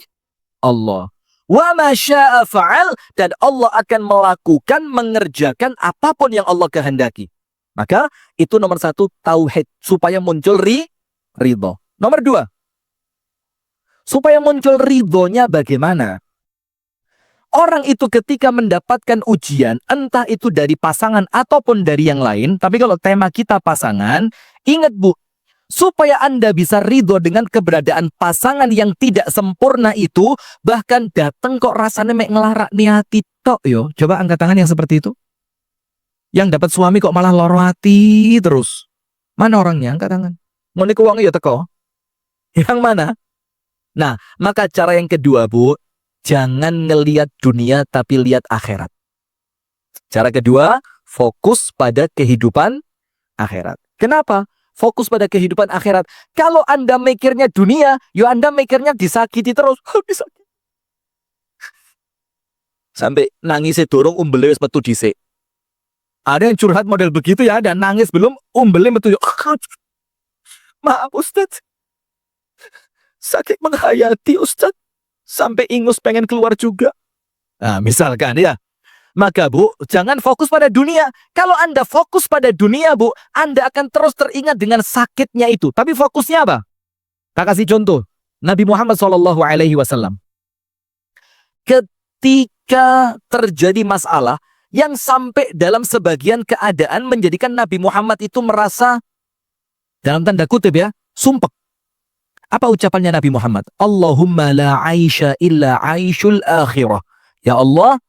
Allah. Wa ma syaa fa'al, dan Allah akan melakukan, mengerjakan apapun yang Allah kehendaki. Maka itu nomor 1, tauhid, supaya muncul ridho. Nomor 2, supaya muncul ridhonya bagaimana? Orang itu ketika mendapatkan ujian, entah itu dari pasangan ataupun dari yang lain, tapi kalau tema kita pasangan, ingat Bu, supaya Anda bisa ridho dengan keberadaan pasangan yang tidak sempurna itu, bahkan datang kok rasanya mek ngelarak niati tok yo. Coba angkat tangan yang seperti itu. Yang dapat suami kok malah loro hati terus. Mana orangnya? Angkat tangan. Mau niku wong ya teko. Yang mana? Nah, maka cara yang kedua Bu, jangan ngelihat dunia tapi lihat akhirat. Cara kedua, fokus pada kehidupan akhirat. Kenapa? Fokus pada kehidupan akhirat. Kalau Anda mikirnya dunia, yo Anda mikirnya disakiti terus. Disakiti. Sampai nangis dorong umbele wis metu dhisik. Ada yang curhat model begitu ya, ada nangis belum umbele metu. Maaf Ustaz. Sakit menghayati Ustaz. Sampai ingus pengen keluar juga. Nah, misalkan ya. Maka Bu, jangan fokus pada dunia. Kalau Anda fokus pada dunia Bu, Anda akan terus teringat dengan sakitnya itu. Tapi fokusnya apa? Tak kasih contoh. Nabi Muhammad SAW. Ketika terjadi masalah yang sampai dalam sebagian keadaan menjadikan Nabi Muhammad itu merasa, dalam tanda kutip ya, sumpek. Apa ucapannya Nabi Muhammad? Allahumma la aisha illa aishul akhirah. Ya Allah,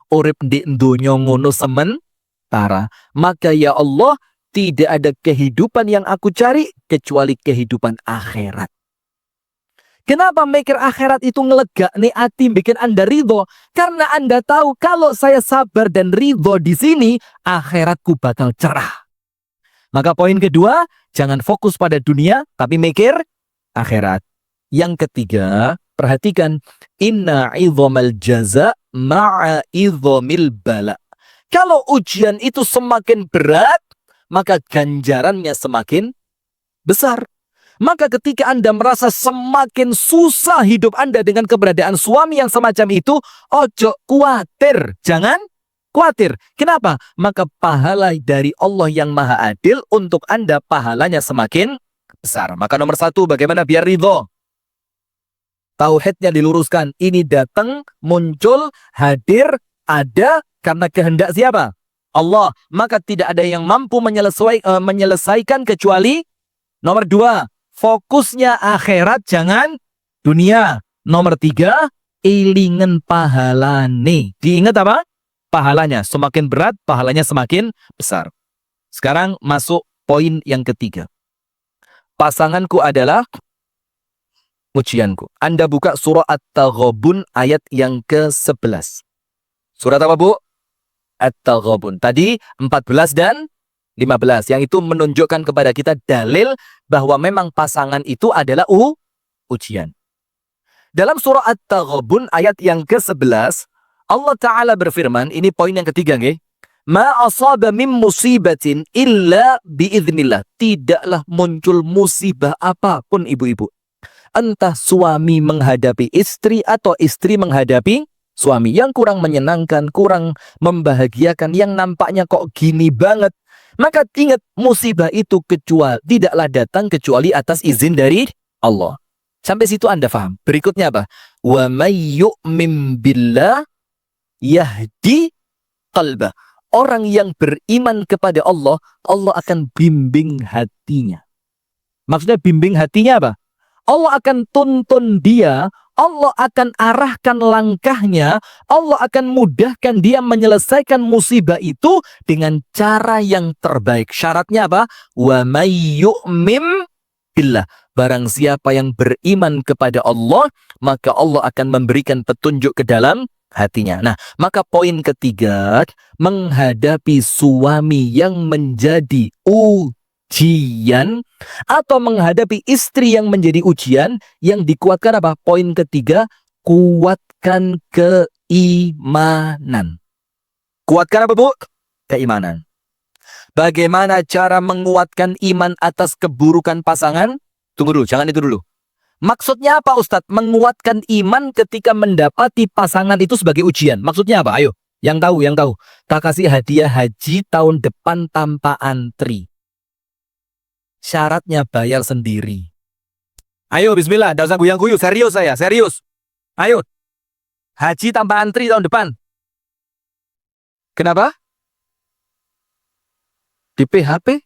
urip di dunya ngono sementara. Maka ya Allah, tidak ada kehidupan yang aku cari kecuali kehidupan akhirat. Kenapa mikir akhirat itu ngelegakne hati, bikin Anda ridho? Karena Anda tahu kalau saya sabar dan ridho di sini, akhiratku bakal cerah. Maka poin kedua, jangan fokus pada dunia, tapi mikir akhirat. Yang ketiga, perhatikan, inna idhamal jaza ma'a idhamil bala. Kalau ujian itu semakin berat, maka ganjarannya semakin besar. Maka ketika Anda merasa semakin susah hidup Anda dengan keberadaan suami yang semacam itu, ojo khawatir, jangan khawatir. Kenapa? Maka pahala dari Allah yang Maha Adil untuk Anda pahalanya semakin besar. Maka nomor satu, bagaimana biar ridho? Tauhidnya diluruskan. Ini datang, muncul, hadir, ada karena kehendak siapa? Allah. Maka tidak ada yang mampu menyelesaikan kecuali nomor dua, fokusnya akhirat, jangan dunia. Nomor tiga, ilingan pahalane. Diingat apa? Pahalanya. Semakin berat, pahalanya semakin besar. Sekarang masuk poin yang ketiga. Pasanganku adalah ujianku. Anda buka surah At-Taghabun ayat yang ke-11. Surat apa, Bu? At-Taghabun. Tadi 14 dan 15. Yang itu menunjukkan kepada kita dalil bahwa memang pasangan itu adalah ujian. Dalam surah At-Taghabun ayat yang ke-11, Allah Ta'ala berfirman, ini poin yang ketiga, nggih. Ma asaba min musibatin illa biiznillah. Tidaklah muncul musibah apapun, ibu-ibu. Entah suami menghadapi istri atau istri menghadapi suami, yang kurang menyenangkan, kurang membahagiakan, yang nampaknya kok gini banget. Maka ingat, musibah itu tidaklah datang kecuali atas izin dari Allah. Sampai situ Anda paham. Berikutnya apa? Wa may yu'min billah yahdi qalbah. Orang yang beriman kepada Allah, Allah akan bimbing hatinya. Maksudnya bimbing hatinya apa? Allah akan tuntun dia, Allah akan arahkan langkahnya, Allah akan mudahkan dia menyelesaikan musibah itu dengan cara yang terbaik. Syaratnya apa? Wa may yu'min billah. Barang siapa yang beriman kepada Allah, maka Allah akan memberikan petunjuk ke dalam hatinya. Nah, maka poin ketiga, menghadapi suami yang menjadi ujian atau menghadapi istri yang menjadi ujian, yang dikuatkan apa? Poin ketiga, kuatkan keimanan. Kuatkan apa, Bu? Keimanan. Bagaimana cara menguatkan iman atas keburukan pasangan? Tunggu dulu, jangan itu dulu. Maksudnya apa, Ustadz? Menguatkan iman ketika mendapati pasangan itu sebagai ujian. Maksudnya apa? Ayo, yang tahu. Tak kasih hadiah haji tahun depan tanpa antri. Syaratnya bayar sendiri. Ayo, bismillah. Tidak usah guyang-guyu. Serius saya, serius. Ayo. Haji tanpa antri tahun depan. Kenapa? Di PHP?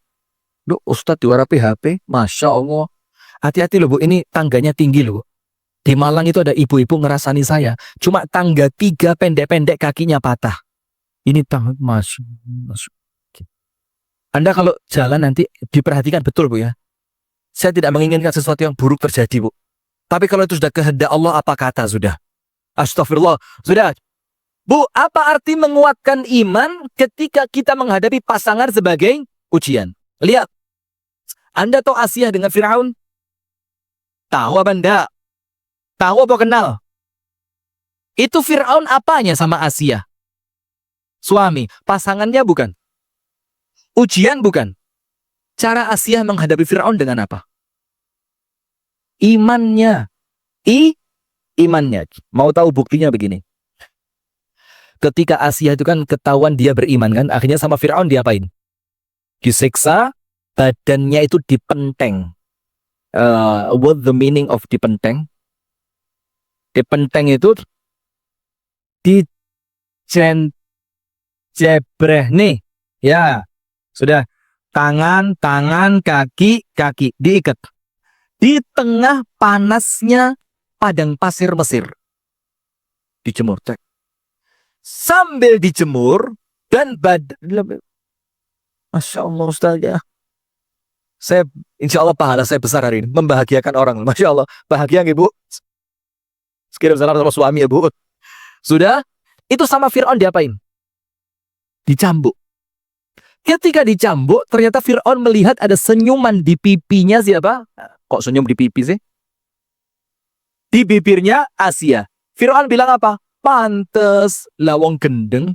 Duh, Ustadz diwara PHP? Masya Allah. Hati-hati loh, Bu, ini tangganya tinggi loh. Di Malang itu ada ibu-ibu ngerasani saya. Cuma tangga 3 pendek-pendek kakinya patah. Ini tangga masuk. Anda kalau jalan nanti diperhatikan betul, Bu, ya. Saya tidak menginginkan sesuatu yang buruk terjadi, Bu. Tapi kalau itu sudah kehendak Allah, apa kata sudah? Astagfirullah. Sudah. Bu, apa arti menguatkan iman ketika kita menghadapi pasangan sebagai ujian? Lihat. Anda tahu Asia dengan Firaun? Tahu apa enggak? Tahu apa kenal? Itu Firaun apanya sama Asia? Suami, pasangannya bukan? Ujian bukan? Cara Asia menghadapi Firaun dengan apa? Imannya. Imannya. Mau tahu buktinya begini. ketika Asia itu kan ketahuan dia beriman kan, akhirnya sama Fir'aun diapain? Disiksa, badannya itu dipenteng. What the meaning of dipenteng? Dipenteng itu jebreh nih, ya sudah, tangan, kaki, diikat di tengah panasnya padang pasir Mesir, dijemur, cek. Sambil dijemur dan Masya Allah Ustaz ya, saya insya Allah pahala saya besar hari ini, membahagiakan orang, Masya Allah, bahagia nggak Bu? Sekirim salam sama suami ya Bu. Sudah, itu sama Fir'aun diapain? Dicambuk. Ketika dicambuk, ternyata Fir'aun melihat ada senyuman di pipinya siapa? Kok senyum di pipi sih? Di bibirnya Asia. Fir'aun bilang apa? Pantes lawong gendeng.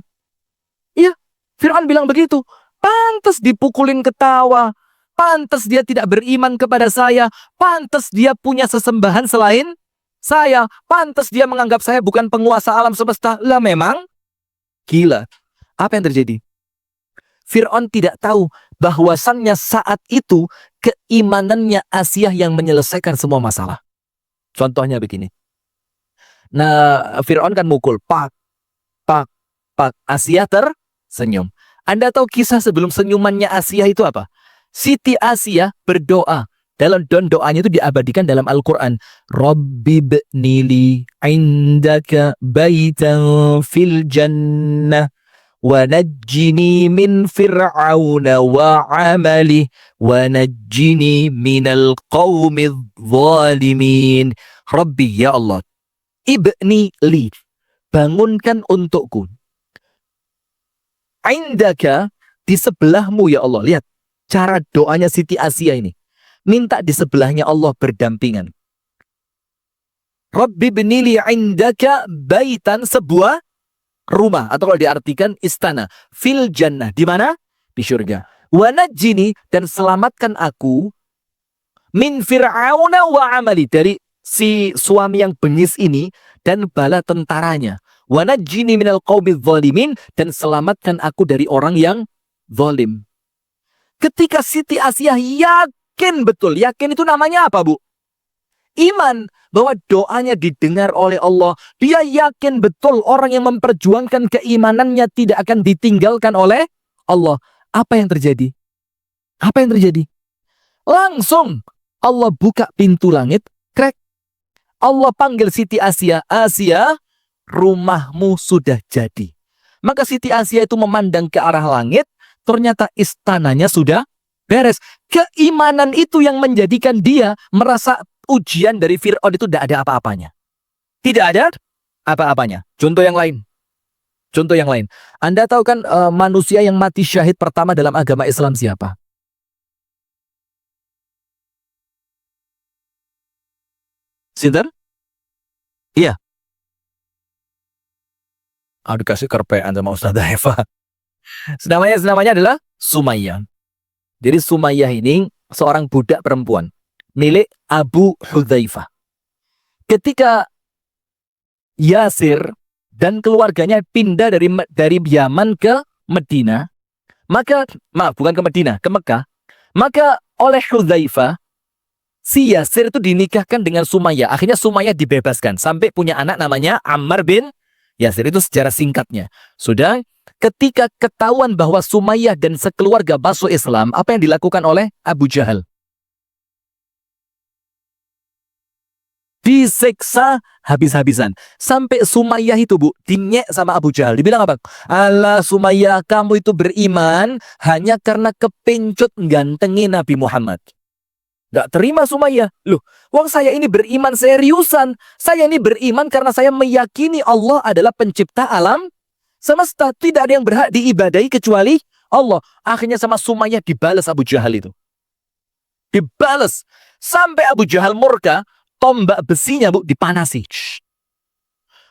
Iya, Fir'aun bilang begitu. Pantes dipukulin ketawa. Pantes dia tidak beriman kepada saya. Pantes dia punya sesembahan selain saya. Pantes dia menganggap saya bukan penguasa alam semesta. Lah memang gila. Apa yang terjadi? Fir'aun tidak tahu bahwasannya saat itu keimanannya Asia yang menyelesaikan semua masalah. Contohnya begini. Nah, Fir'aun kan mukul. Pak. Asia tersenyum. Anda tahu kisah sebelum senyumannya Asia itu apa? Siti Asia berdoa. Dalam doanya itu diabadikan dalam Al-Quran. Rabbi b'nili indaka baitan fil jannah. وَنَجِّنِي مِنْ فِرْعَوْنَ وَعَمَلِهِ وَنَجِّنِي مِنَ الْقَوْمِ الظَّالِمِينَ. Rabbi, ya Allah, ibni li, bangunkan untukku. Indaka, di sebelahmu ya Allah. Lihat cara doanya Siti Asia ini. Minta di sebelahnya Allah berdampingan. Rabbi ibni li indaka baitan, sebuah rumah, atau kalau diartikan istana, fil jannah, di mana? Di surga. Wa najjini, dan selamatkan aku min fir'auna wa amali, dari si suami yang bengis ini dan bala tentaranya. Wa najjini minal qaumidz zalimin, dan selamatkan aku dari orang yang zalim. Ketika Siti Asia yakin betul, yakin itu namanya apa, Bu? Iman, bahwa doanya didengar oleh Allah. Dia yakin betul orang yang memperjuangkan keimanannya tidak akan ditinggalkan oleh Allah. Apa yang terjadi? Apa yang terjadi? Langsung Allah buka pintu langit, krek. Allah panggil Siti Asia, Asia, rumahmu sudah jadi. Maka Siti Asia itu memandang ke arah langit, ternyata istananya sudah beres. Keimanan itu yang menjadikan dia merasa ujian dari Fir'aun itu tidak ada apa-apanya. Tidak ada apa-apanya. Contoh yang lain. Contoh yang lain. Anda tahu kan manusia yang mati syahid pertama dalam agama Islam siapa? Sinten? Iya. Aduh, kasih kerpean sama Ustazah Eva. Namanya adalah Sumayyah. Jadi Sumayyah ini seorang budak perempuan milik Abu Hudzaifah. Ketika Yasir dan keluarganya pindah dari Yaman ke Medina, maka bukan ke Medina, ke Mekah, maka oleh Hudzaifah si Yasir itu dinikahkan dengan Sumayyah. Akhirnya Sumayyah dibebaskan sampai punya anak namanya Ammar bin Yasir. Itu sejarah singkatnya. Sudah, ketika ketahuan bahwa Sumayyah dan sekeluarga masuk Islam, apa yang dilakukan oleh Abu Jahal? Disiksa habis-habisan. Sampai Sumayyah itu, Bu, dinyek sama Abu Jahal. Dibilang apa? Alah Sumayyah, kamu itu beriman hanya karena kepencut gantengin Nabi Muhammad. Gak terima Sumayyah. Loh, wong saya ini beriman seriusan. Saya ini beriman karena saya meyakini Allah adalah pencipta alam semesta. Tidak ada yang berhak diibadahi kecuali Allah. Akhirnya sama Sumayyah dibalas Abu Jahal itu. Dibalas. Sampai Abu Jahal murka, tombak besinya, Bu, dipanasi.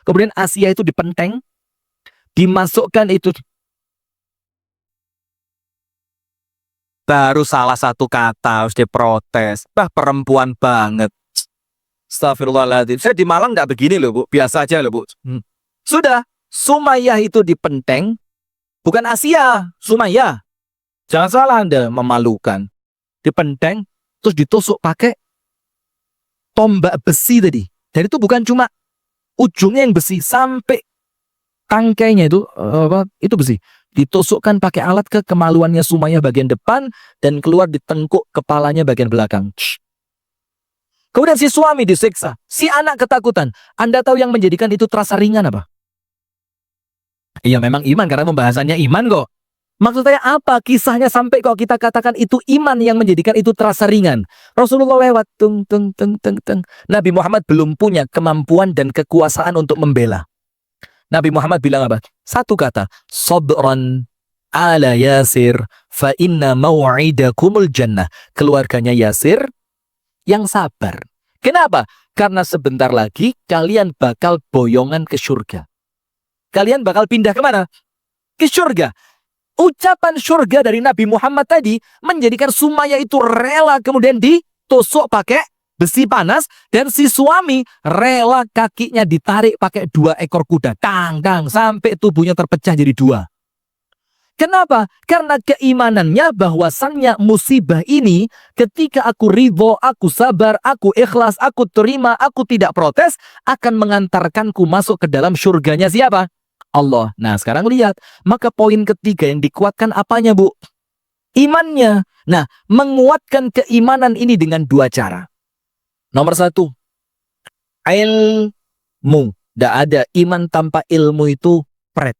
Kemudian Asia itu dipenteng, dimasukkan itu. Baru salah satu kata harus diprotes. Perempuan banget. Astagfirullahaladzim. Saya di Malang nggak begini loh, Bu. Biasa aja loh, Bu. Sudah. Sumayyah itu dipenteng, bukan Asia, Sumayyah. Jangan salah Anda, memalukan. Dipenteng, terus ditusuk pakai tombak besi tadi. Dan itu bukan cuma ujungnya yang besi, sampai tangkainya itu besi. Ditusukkan pakai alat ke kemaluannya Sumayyah bagian depan, dan keluar di tengkuk kepalanya bagian belakang. Kemudian si suami disiksa, si anak ketakutan. Anda tahu yang menjadikan itu terasa ringan apa? Iya memang iman, karena pembahasannya iman kok. Maksud saya apa? Kisahnya sampai kok kita katakan itu iman yang menjadikan itu terasa ringan. Rasulullah lewat, tung. Nabi Muhammad belum punya kemampuan dan kekuasaan untuk membela. Nabi Muhammad bilang apa? Satu kata, sabran ala Yasir, fa inna maw'idakumul jannah. Keluarganya Yasir yang sabar. Kenapa? Karena sebentar lagi kalian bakal boyongan ke surga. Kalian bakal pindah kemana? Ke surga. Ucapan surga dari Nabi Muhammad tadi menjadikan Sumayyah itu rela kemudian ditusuk pakai besi panas, dan si suami rela kakinya ditarik pakai 2 ekor kuda. Tang, sampai tubuhnya terpecah jadi 2. Kenapa? Karena keimanannya bahwasannya musibah ini ketika aku ridho, aku sabar, aku ikhlas, aku terima, aku tidak protes, akan mengantarkanku masuk ke dalam surganya siapa? Allah. Nah sekarang lihat, maka poin ketiga yang dikuatkan apanya Bu? Imannya. Nah menguatkan keimanan ini dengan 2 cara. Nomor 1, ilmu. Tidak ada iman tanpa ilmu itu pret.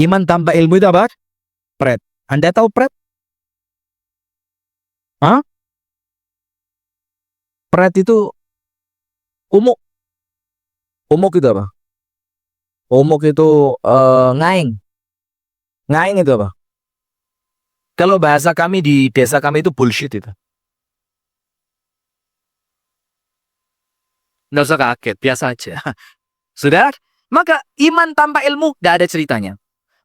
Iman tanpa ilmu itu apa? Pret. Anda tahu pret? Hah? Pret itu umuk. Umuk itu apa? Umuk itu ngaing. Ngaing itu apa? Kalau bahasa kami di desa kami itu bullshit itu. Nggak usah kaget, biasa aja. Sudah? Maka iman tanpa ilmu tidak ada ceritanya.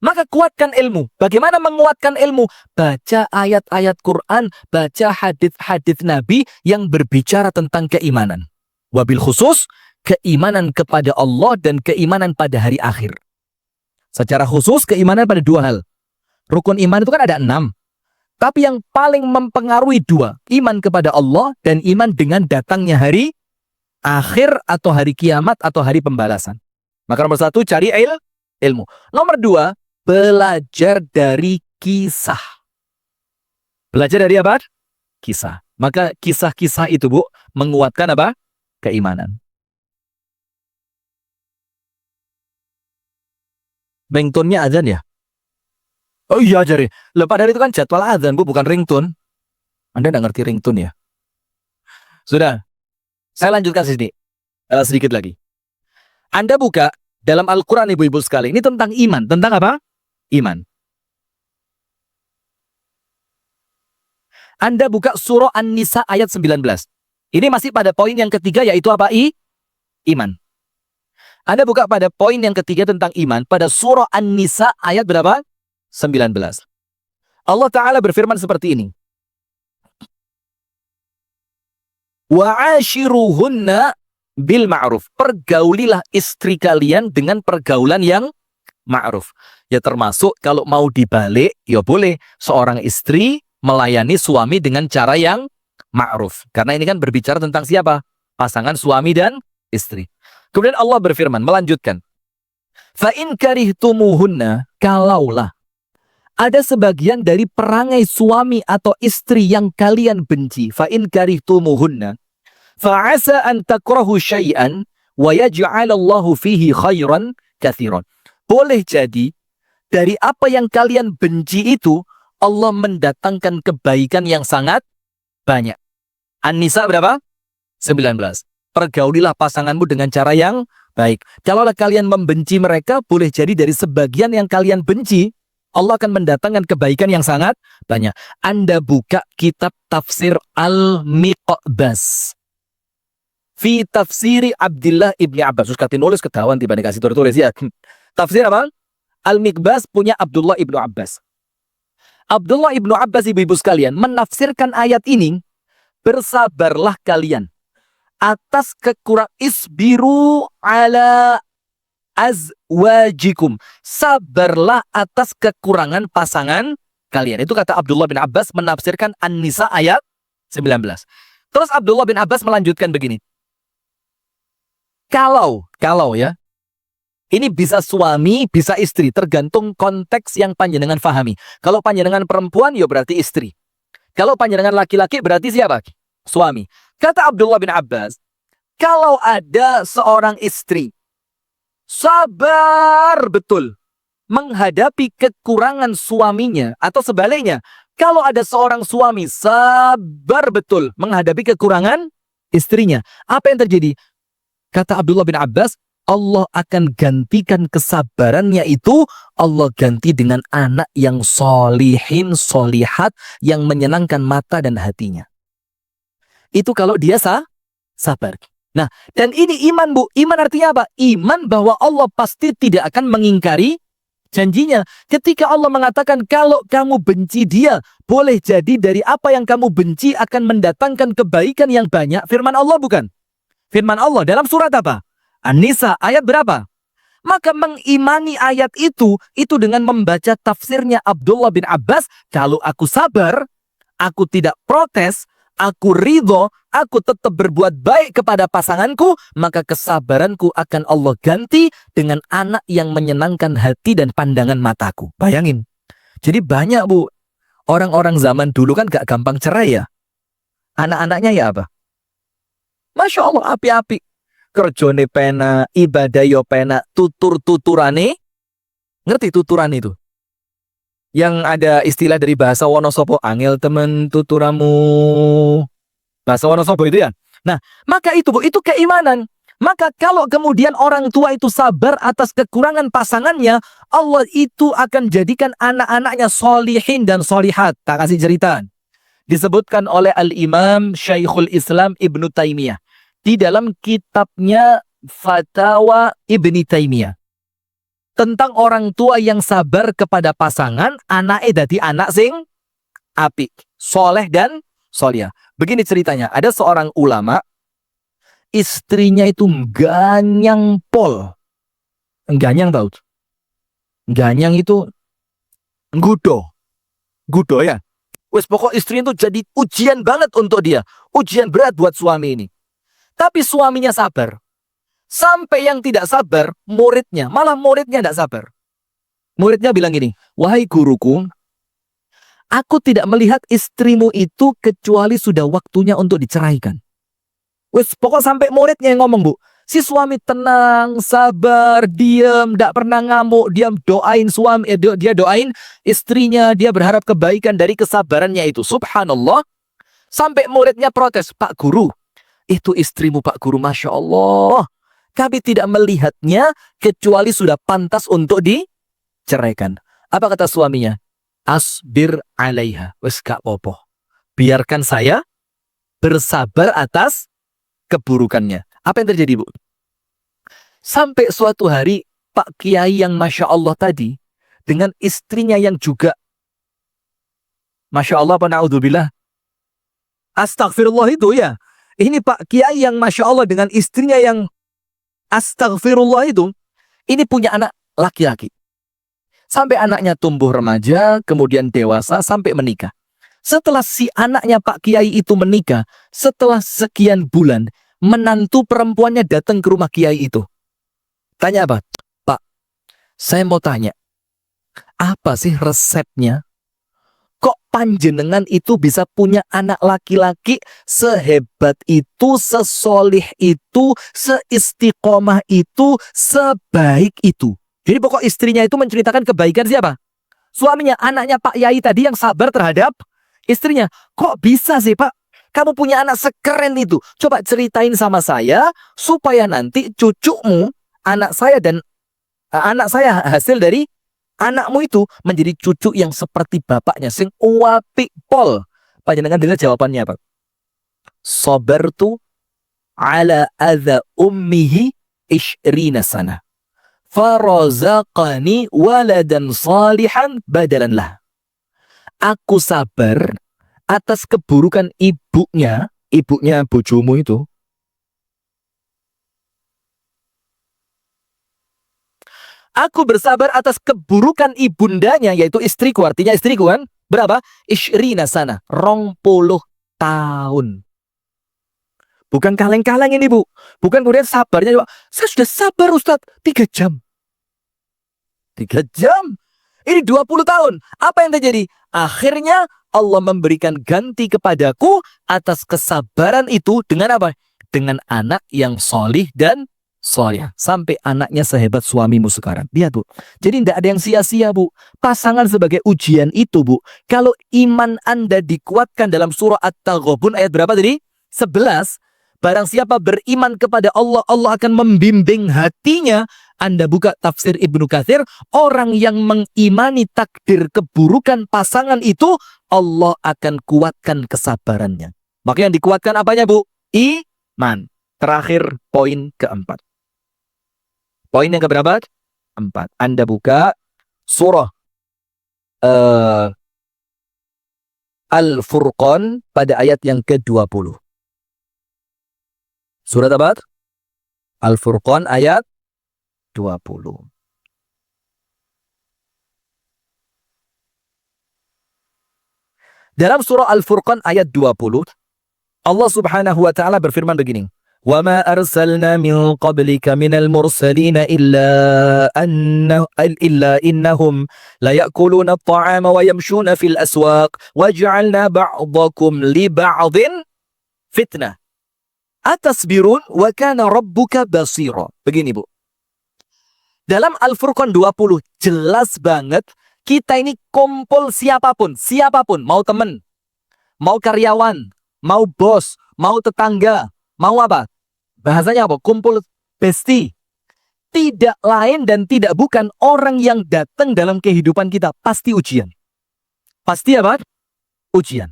Maka kuatkan ilmu. Bagaimana menguatkan ilmu? Baca ayat-ayat Quran, baca hadis-hadis Nabi yang berbicara tentang keimanan. Wabil khusus, keimanan kepada Allah dan keimanan pada hari akhir. Secara khusus, keimanan pada 2 hal. Rukun iman itu kan ada 6. Tapi yang paling mempengaruhi 2, iman kepada Allah dan iman dengan datangnya hari akhir atau hari kiamat atau hari pembalasan. Maka nomor 1, cari ilmu. Nomor 2, belajar dari kisah. Belajar dari apa? Kisah. Maka kisah-kisah itu Bu, menguatkan apa? Keimanan. Ringtone-nya azan ya? Oh iya jari. Padahal itu kan jadwal azan Bu, bukan ringtone. Anda nggak ngerti ringtone ya? Sudah. Saya lanjutkan sedikit lagi. Anda buka dalam Al-Quran ibu-ibu sekalian. Ini tentang iman. Tentang apa? Iman. Anda buka surah An-Nisa ayat 19. Ini masih pada poin yang ketiga, yaitu apa? Iman. Anda buka pada poin yang ketiga tentang iman pada surah An-Nisa ayat berapa? 19. Allah Ta'ala berfirman seperti ini. Wa'ashiruhunna bil ma'ruf. Pergaulilah istri kalian dengan pergaulan yang ma'ruf. Ya termasuk kalau mau dibalik, ya boleh seorang istri melayani suami dengan cara yang ma'ruf. Karena ini kan berbicara tentang siapa? Pasangan suami dan istri. Kemudian Allah berfirman, melanjutkan. Fa'in karihtumuhunna, kalaulah ada sebagian dari perangai suami atau istri yang kalian benci. Fa'in karihtumuhunna, fa'asa an takrahu syai'an, wa yaj'alallahu fihi khairan kathiran. Boleh jadi, dari apa yang kalian benci itu, Allah mendatangkan kebaikan yang sangat banyak. An-Nisa berapa? 19. Pergaulilah pasanganmu dengan cara yang baik. Kalaulah kalian membenci mereka, boleh jadi dari sebagian yang kalian benci, Allah akan mendatangkan kebaikan yang sangat banyak. Anda buka kitab tafsir Al-Miqbas. Fi tafsiri Abdullah ibni Abbas. Terus kata nulis ketahuan tiba dikasih tulis ya. Tafsir apa? Al-Miqbas punya Abdullah ibnu Abbas. Abdullah ibnu Abbas ibu-ibu sekalian menafsirkan ayat ini, bersabarlah kalian atas kekurangan, isbiru ala azwajikum. Sabarlah atas kekurangan pasangan kalian. Itu kata Abdullah bin Abbas menafsirkan An-Nisa ayat 19. Terus Abdullah bin Abbas melanjutkan begini. Kalau ya, ini bisa suami, bisa istri, tergantung konteks yang panjenengan fahami. Kalau panjenengan perempuan, ya berarti istri. Kalau panjenengan laki-laki, berarti siapa? Suami. Kata Abdullah bin Abbas, kalau ada seorang istri, sabar betul menghadapi kekurangan suaminya, atau sebaliknya, kalau ada seorang suami, sabar betul menghadapi kekurangan istrinya, apa yang terjadi? Kata Abdullah bin Abbas, Allah akan gantikan kesabarannya itu, Allah ganti dengan anak yang solihin, solihat, yang menyenangkan mata dan hatinya. Itu kalau dia sabar. Nah, dan ini iman, Bu. Iman artinya apa? Iman bahwa Allah pasti tidak akan mengingkari janjinya. Ketika Allah mengatakan, kalau kamu benci dia, boleh jadi dari apa yang kamu benci akan mendatangkan kebaikan yang banyak. Firman Allah bukan? Firman Allah dalam surat apa? An-Nisa ayat berapa? Maka mengimani ayat itu dengan membaca tafsirnya Abdullah bin Abbas, kalau aku sabar, aku tidak protes, aku ridho, aku tetap berbuat baik kepada pasanganku, maka kesabaranku akan Allah ganti dengan anak yang menyenangkan hati dan pandangan mataku. Bayangin. Jadi banyak, Bu, orang-orang zaman dulu kan gak gampang cerai ya. Anak-anaknya ya apa? Masya Allah, api-api. Kerjone pena, ibadah yo pena, tutur-tuturane. Ngerti tuturan itu? Yang ada istilah dari bahasa Wonosobo, angel temen tuturamu. Bahasa Wonosobo itu ya. Nah, maka itu, Bu, itu keimanan. Maka kalau kemudian orang tua itu sabar atas kekurangan pasangannya, Allah itu akan jadikan anak-anaknya solihin dan solihat. Tak kasih cerita. Disebutkan oleh Al-Imam Syekhul Islam Ibnu Taimiyah di dalam kitabnya Fatawa Ibnu Taimiyah tentang orang tua yang sabar kepada pasangan, anaknya dadi anak sing apik, soleh dan solia. Begini ceritanya, ada seorang ulama, istrinya itu ganyang pol. Ganyang tahu? Ganyang itu gudo ya. Wes pokok istri itu jadi ujian banget untuk dia. Ujian berat buat suami ini. Tapi suaminya sabar. Sampai yang tidak sabar, muridnya. Malah muridnya tidak sabar. Muridnya bilang gini, wahai guruku, aku tidak melihat istrimu itu kecuali sudah waktunya untuk diceraikan. Wes pokok sampai muridnya yang ngomong, Bu. Si suami tenang, sabar, diam, tidak pernah ngamuk, dia doain suami, dia doain istrinya, dia berharap kebaikan dari kesabarannya itu. Subhanallah. Sampai muridnya protes, Pak Guru, itu istrimu Pak Guru, Masya Allah. Kami tidak melihatnya kecuali sudah pantas untuk diceraikan. Apa kata suaminya? Asbir alaiha. Wes gak popo. Biarkan saya bersabar atas keburukannya. Apa yang terjadi, Bu? Sampai suatu hari Pak Kiai yang Masya Allah tadi dengan istrinya yang juga Masya Allah, na'udzubillah, astagfirullah itu ya. Ini Pak Kiai yang Masya Allah dengan istrinya yang astagfirullah itu, ini punya anak laki-laki. Sampai anaknya tumbuh remaja, kemudian dewasa, sampai menikah. Setelah si anaknya Pak Kiai itu menikah, setelah sekian bulan, menantu perempuannya datang ke rumah Kiai itu. Tanya apa? Pak, saya mau tanya, apa sih resepnya? Kok panjenengan itu bisa punya anak laki-laki sehebat itu, sesolih itu, seistiqomah itu, sebaik itu? Jadi pokok istrinya itu menceritakan kebaikan siapa? Suaminya, anaknya Pak Yai tadi yang sabar terhadap istrinya. Kok bisa sih, Pak? Kamu punya anak sekeren itu. Coba ceritain sama saya supaya nanti cucumu, anak saya dan anak saya hasil dari anakmu itu menjadi cucu yang seperti bapaknya, sing uapik pol. Panjenengan dengar jawabannya apa? Sabartu ala adza ummihi ishrina sana. Farazaqani waladan salihan badalan lah. Aku sabar atas keburukan ibunya bojomu itu. Aku bersabar atas keburukan ibundanya, yaitu istriku, artinya istriku kan. Berapa? Ishrina sana, 20 tahun. Bukan kaleng-kaleng ini, Bu. Bukan kemudian sabarnya, saya sudah sabar Ustadz, 3 jam. 3 jam? Ini 20 tahun. Apa yang terjadi? Akhirnya Allah memberikan ganti kepadaku atas kesabaran itu dengan apa? Dengan anak yang solih dan soleh. Sampai anaknya sehebat suamimu sekarang. Lihat, Bu. Jadi tidak ada yang sia-sia, Bu. Pasangan sebagai ujian itu, Bu. Kalau iman Anda dikuatkan dalam surah At-Taghabun ayat berapa tadi? 11. Barang siapa beriman kepada Allah, Allah akan membimbing hatinya. Anda buka tafsir Ibnu Katsir, orang yang mengimani takdir keburukan pasangan itu, Allah akan kuatkan kesabarannya. Maka yang dikuatkan apanya, Bu? Iman. Terakhir, poin keempat. Poin yang keberapa? 4. Anda buka surah Al-Furqan pada ayat yang ke-20. Surat apa? Al-Furqan ayat 20. Dalam surah Al-Furqan ayat 20, Allah Subhanahu wa taala berfirman begini. Wa ma arsalna min qablika minal mursalin illa innahum la ya'kuluna at-ta'ama wa yamshuna fil aswaq wa ja'alna ba'dakum li ba'din fitnah. Atasbirun wa kana rabbuka basira. Begini, Bu. Dalam Al-Furqan 20 jelas banget kita ini kumpul siapapun, mau teman, mau karyawan, mau bos, mau tetangga, mau apa? Bahasanya apa? Kumpul besti. Tidak lain dan tidak bukan orang yang datang dalam kehidupan kita pasti ujian. Pasti apa? Ujian.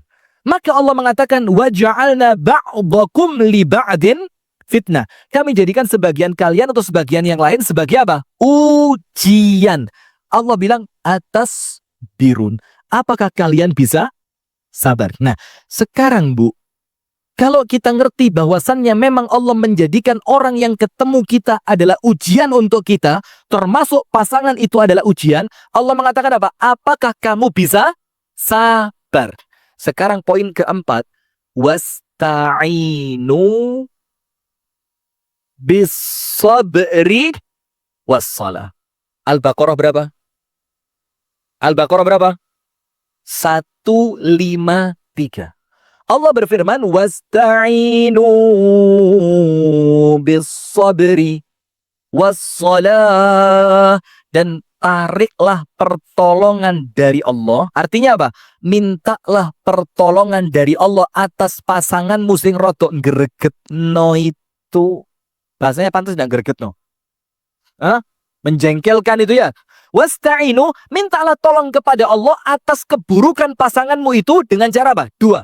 Maka Allah mengatakan waja'alna ba'dakum li ba'din fitnah. Kami jadikan sebagian kalian atau sebagian yang lain sebagai apa? Ujian. Allah bilang atas birun. Apakah kalian bisa sabar? Nah, sekarang, Bu, kalau kita ngerti bahwasannya memang Allah menjadikan orang yang ketemu kita adalah ujian untuk kita, termasuk pasangan itu adalah ujian, Allah mengatakan apa? Apakah kamu bisa sabar? Sekarang poin keempat, wasta'inu bis-sabri was-shalah. Al-Baqarah berapa? Al-Baqarah berapa? 153. Allah berfirman, wasta'inu bis-sabri was-shalah, dan tariklah pertolongan dari Allah. Artinya apa? Mintalah pertolongan dari Allah atas pasanganmu sing rodok gregetno itu. Bahasanya pantas enggak gregetno? Hah? Menjengkelkan itu ya. Wasta'inu, mintalah tolong kepada Allah atas keburukan pasanganmu itu dengan cara apa? 2.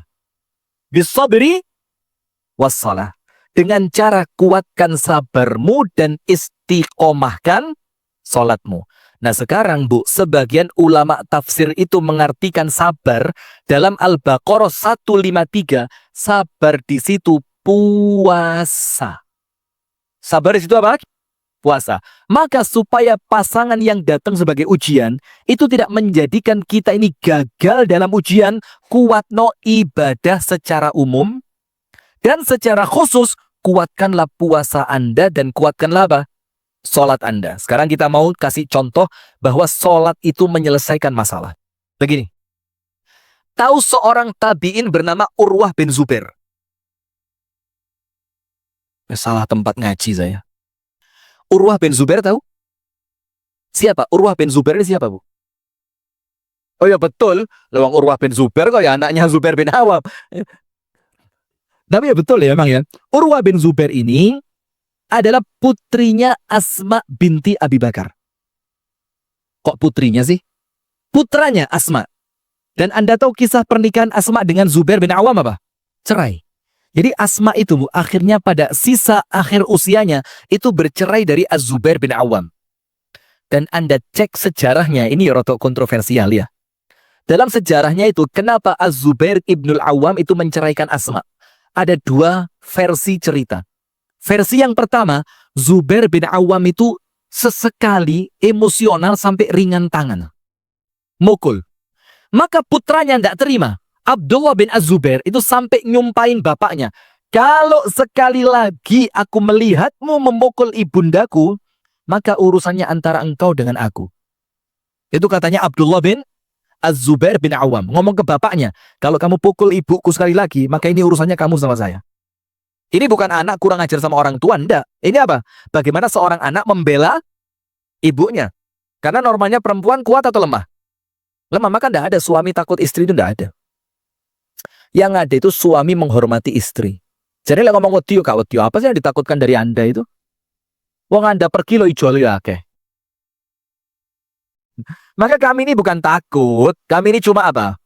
Bis-sabri was-shalah. Dengan cara kuatkan sabarmu dan istiqomahkan salatmu. Nah sekarang, Bu, sebagian ulama tafsir itu mengartikan sabar dalam Al-Baqarah 153. Sabar di situ puasa. Sabar di situ apa? Puasa. Maka supaya pasangan yang datang sebagai ujian itu tidak menjadikan kita ini gagal dalam ujian, kuatno ibadah secara umum dan secara khusus kuatkanlah puasa Anda dan kuatkanlah apa? Sholat Anda. Sekarang kita mau kasih contoh bahwa sholat itu menyelesaikan masalah. Begini. Tahu seorang tabi'in bernama Urwah bin Zubair? Salah tempat ngaji saya. Urwah bin Zubair tahu? Siapa? Urwah bin Zubair ini siapa, Bu? Oh ya betul. Lewang Urwah bin Zubair kok ya anaknya Zubair bin Awam. Tapi ya betul ya memang ya. Urwah bin Zubair ini adalah putrinya Asma binti Abi Bakar. Kok putrinya sih? Putranya Asma. Dan Anda tahu kisah pernikahan Asma dengan Zubair bin Awam apa? Cerai. Jadi Asma itu, Bu, akhirnya pada sisa akhir usianya itu bercerai dari Az-Zubair bin Awam. Dan Anda cek sejarahnya, ini rotok kontroversial ya. Dalam sejarahnya itu, kenapa Az-Zubair ibnul Awam itu menceraikan Asma? Ada 2 versi cerita. Versi yang pertama, Zubair bin Awam itu sesekali emosional sampai ringan tangan. Mukul. Maka putranya tidak terima. Abdullah bin Az-Zubair itu sampai nyumpahin bapaknya. Kalau sekali lagi aku melihatmu memukul ibundaku, maka urusannya antara engkau dengan aku. Itu katanya Abdullah bin Az-Zubair bin Awam. Ngomong ke bapaknya, kalau kamu pukul ibuku sekali lagi, maka ini urusannya kamu sama saya. Ini bukan anak kurang ajar sama orang tua, enggak. Ini apa? Bagaimana seorang anak membela ibunya. Karena normalnya perempuan kuat atau lemah? Lemah, maka enggak ada suami takut istri, itu enggak ada. Yang ada itu suami menghormati istri. Jadi lah ngomong wediyo, kak wediyo, apa sih yang ditakutkan dari Anda itu? Wong Anda pergi lo ijo ya, oke. Maka kami ini bukan takut, kami ini cuma apa?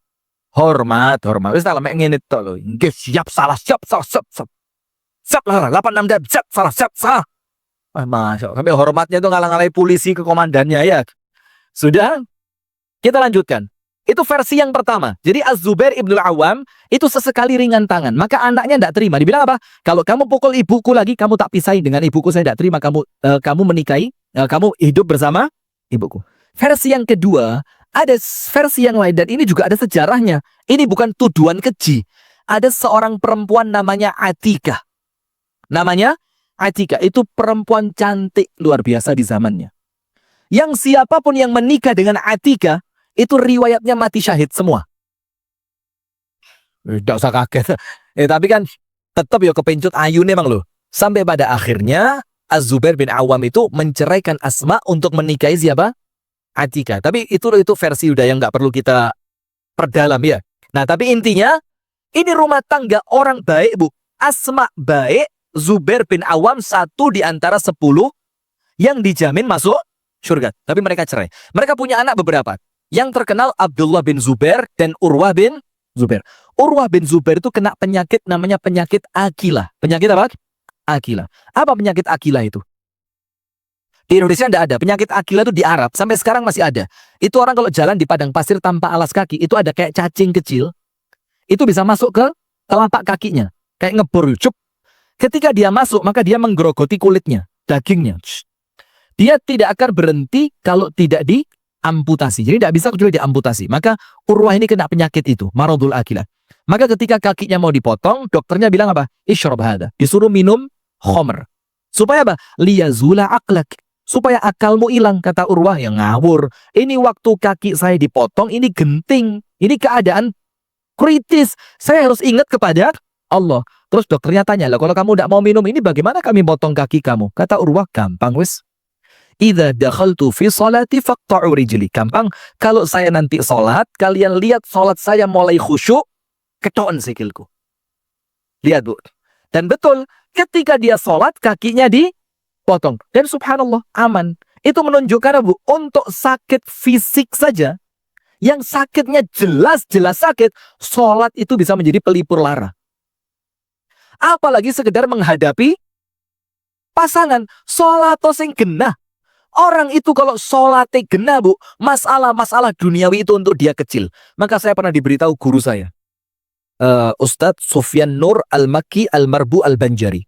Hormat. Wis tak lemek ngene tok lho. Nggih, siap salah. Siap lah, 86 dan siap salah. Masya Allah, kami hormatnya itu ngalang-ngalai polisi ke komandannya ya. Sudah, kita lanjutkan. Itu versi yang pertama. Jadi Az-Zubair ibn Awam itu sesekali ringan tangan. Maka anaknya tidak terima. Dibilang apa? Kalau kamu pukul ibuku lagi, kamu tak pisahin dengan ibuku, saya tidak terima kamu menikahi, kamu hidup bersama ibuku. Versi yang kedua, ada versi yang lain dan ini juga ada sejarahnya. Ini bukan tuduhan keji. Ada seorang perempuan namanya Atikah. Namanya Atikah, itu perempuan cantik luar biasa di zamannya. Yang siapapun yang menikah dengan Atikah, itu riwayatnya mati syahid semua. Tidak usah kaget. Tapi kan tetap ya kepencut ayu memang loh. Sampai pada akhirnya Az-Zubair bin Awam itu menceraikan Asma untuk menikahi siapa? Atikah. Tapi itu versi udah yang nggak perlu kita perdalam ya. Nah tapi intinya ini rumah tangga orang baik bu. Asma baik, Zubair bin Awam satu di antara 10 yang dijamin masuk surga. Tapi mereka cerai. Mereka punya anak beberapa. Yang terkenal Abdullah bin Zubair dan Urwah bin Zubair. Urwah bin Zubair itu kena penyakit namanya penyakit Akilah. Penyakit apa? Akilah. Apa penyakit Akilah itu? Di Indonesia tidak ada. Penyakit Akilah itu di Arab. Sampai sekarang masih ada. Itu orang kalau jalan di padang pasir tanpa alas kaki, itu ada kayak cacing kecil. Itu bisa masuk ke telapak kakinya. Kayak ngebor. Cup. Ketika dia masuk, maka dia menggerogoti kulitnya, dagingnya. Dia tidak akan berhenti kalau tidak diamputasi. Jadi tidak bisa kecuali diamputasi. Maka Urwah ini kena penyakit itu, maradul akilah. Maka ketika kakinya mau dipotong, dokternya bilang apa? Isyrab hada. Disuruh minum khomer. Supaya apa? Liyazula aqlak. Supaya akalmu hilang, kata Urwah. Yang ngawur. Ini waktu kaki saya dipotong, ini genting. Ini keadaan kritis. Saya harus ingat kepada Allah. Terus dokternya tanya, lah kalau kamu tidak mau minum ini bagaimana kami potong kaki kamu? Kata Urwah, gampang wis. Idza dakhaltu fi sholati faqta'u rijli. Gampang, kalau saya nanti sholat, kalian lihat sholat saya mulai khusyuk, ketokan sikilku. Lihat bu. Dan betul, ketika dia sholat, kakinya dipotong. Dan subhanallah, aman. Itu menunjukkan bu, untuk sakit fisik saja, yang sakitnya jelas-jelas sakit, sholat itu bisa menjadi pelipur lara. Apalagi sekedar menghadapi pasangan, sholat sing genah. Orang itu kalau sholatnya genah bu, masalah-masalah duniawi itu untuk dia kecil. Maka saya pernah diberitahu guru saya, Ustadz Sufyan Nur Al-Makki Al-Marbu Al-Banjari.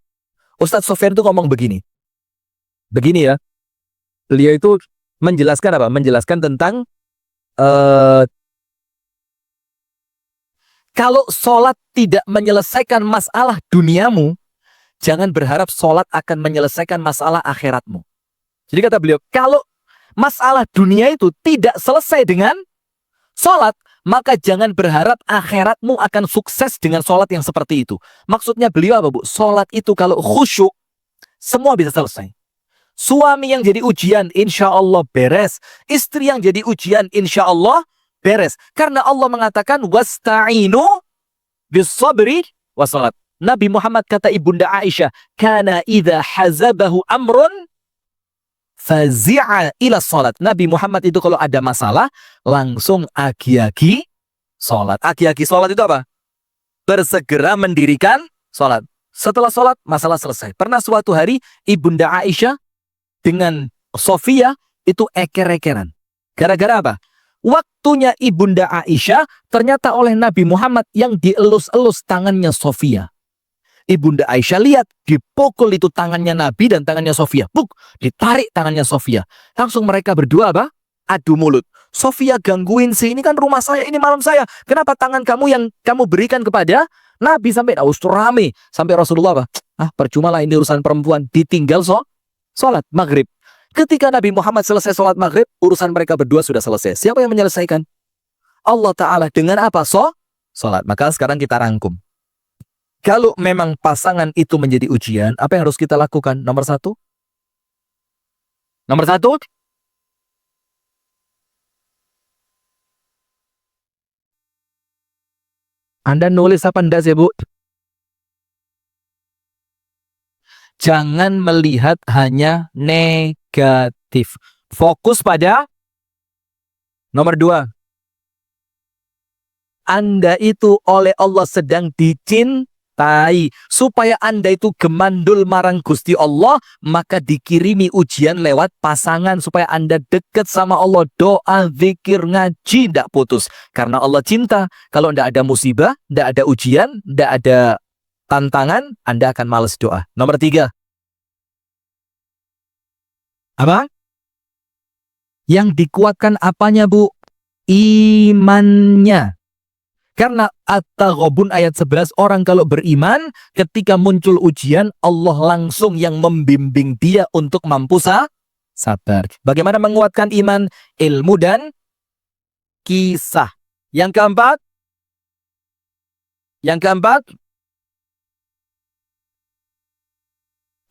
Ustadz Sufyan itu ngomong begini. Begini ya, beliau itu menjelaskan apa? Menjelaskan tentang kalau sholat tidak menyelesaikan masalah duniamu, jangan berharap sholat akan menyelesaikan masalah akhiratmu. Jadi kata beliau, kalau masalah dunia itu tidak selesai dengan sholat, maka jangan berharap akhiratmu akan sukses dengan sholat yang seperti itu. Maksudnya beliau apa bu? Sholat itu kalau khusyuk, semua bisa selesai. Suami yang jadi ujian, insya Allah beres. Istri yang jadi ujian, insya Allah beres. Karena Allah mengatakan, wasta'inu bis-sabri was-salat. Nabi Muhammad kata ibunda Aisyah, kana idza hazabahu amrun fazi'a ila salat. Nabi Muhammad itu kalau ada masalah, langsung agi-agi salat. Agi-agi salat itu apa? Bersegera mendirikan salat. Setelah salat, masalah selesai. Pernah suatu hari, ibunda Aisyah dengan Sofia itu eker-ekeran. Gara-gara apa? Waktunya ibunda Aisyah ternyata oleh Nabi Muhammad yang dielus-elus tangannya Sofia. Ibunda Aisyah lihat, dipukul itu tangannya Nabi dan tangannya Sofia. Buk, ditarik tangannya Sofia. Langsung mereka berdua apa? Adu mulut. Sofia gangguin sih, ini kan rumah saya, ini malam saya. Kenapa tangan kamu yang kamu berikan kepada Nabi sampai rame. Sampai Rasulullah apa? Percuma lah ini urusan perempuan. Ditinggal sholat maghrib. Ketika Nabi Muhammad selesai sholat maghrib, urusan mereka berdua sudah selesai. Siapa yang menyelesaikan? Allah Ta'ala. Dengan apa? Sholat. Maka sekarang kita rangkum. Kalau memang pasangan itu menjadi ujian, apa yang harus kita lakukan? Nomor satu, Anda nulis apa enggak sih, Bu? Jangan melihat hanya negatif. Fokus pada nomor dua. Anda itu oleh Allah sedang dicintai. Supaya Anda itu gemandul marang Gusti Allah, maka dikirimi ujian lewat pasangan supaya Anda dekat sama Allah. Doa, zikir, ngaji tidak putus. Karena Allah cinta. Kalau tidak ada musibah, tidak ada ujian, tidak ada tantangan, Anda akan malas doa. Nomor tiga. Apa? Yang dikuatkan apanya, Bu? Imannya. Karena At-Taghabun ayat 11, orang kalau beriman, ketika muncul ujian, Allah langsung yang membimbing dia untuk mampu sabar. Bagaimana menguatkan iman? Ilmu dan kisah. Yang keempat?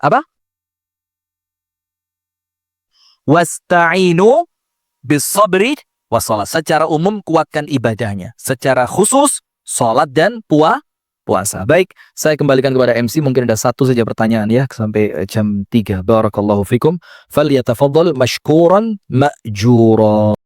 Apa? Wasta'inu bis-sabri wassalat. Secara umum kuatkan ibadahnya. Secara khusus salat dan puasa. Baik, saya kembalikan kepada MC. Mungkin ada satu saja pertanyaan ya sampai jam 3. Barakallahu fikum. Falyatafaddal mashkuran ma'jura.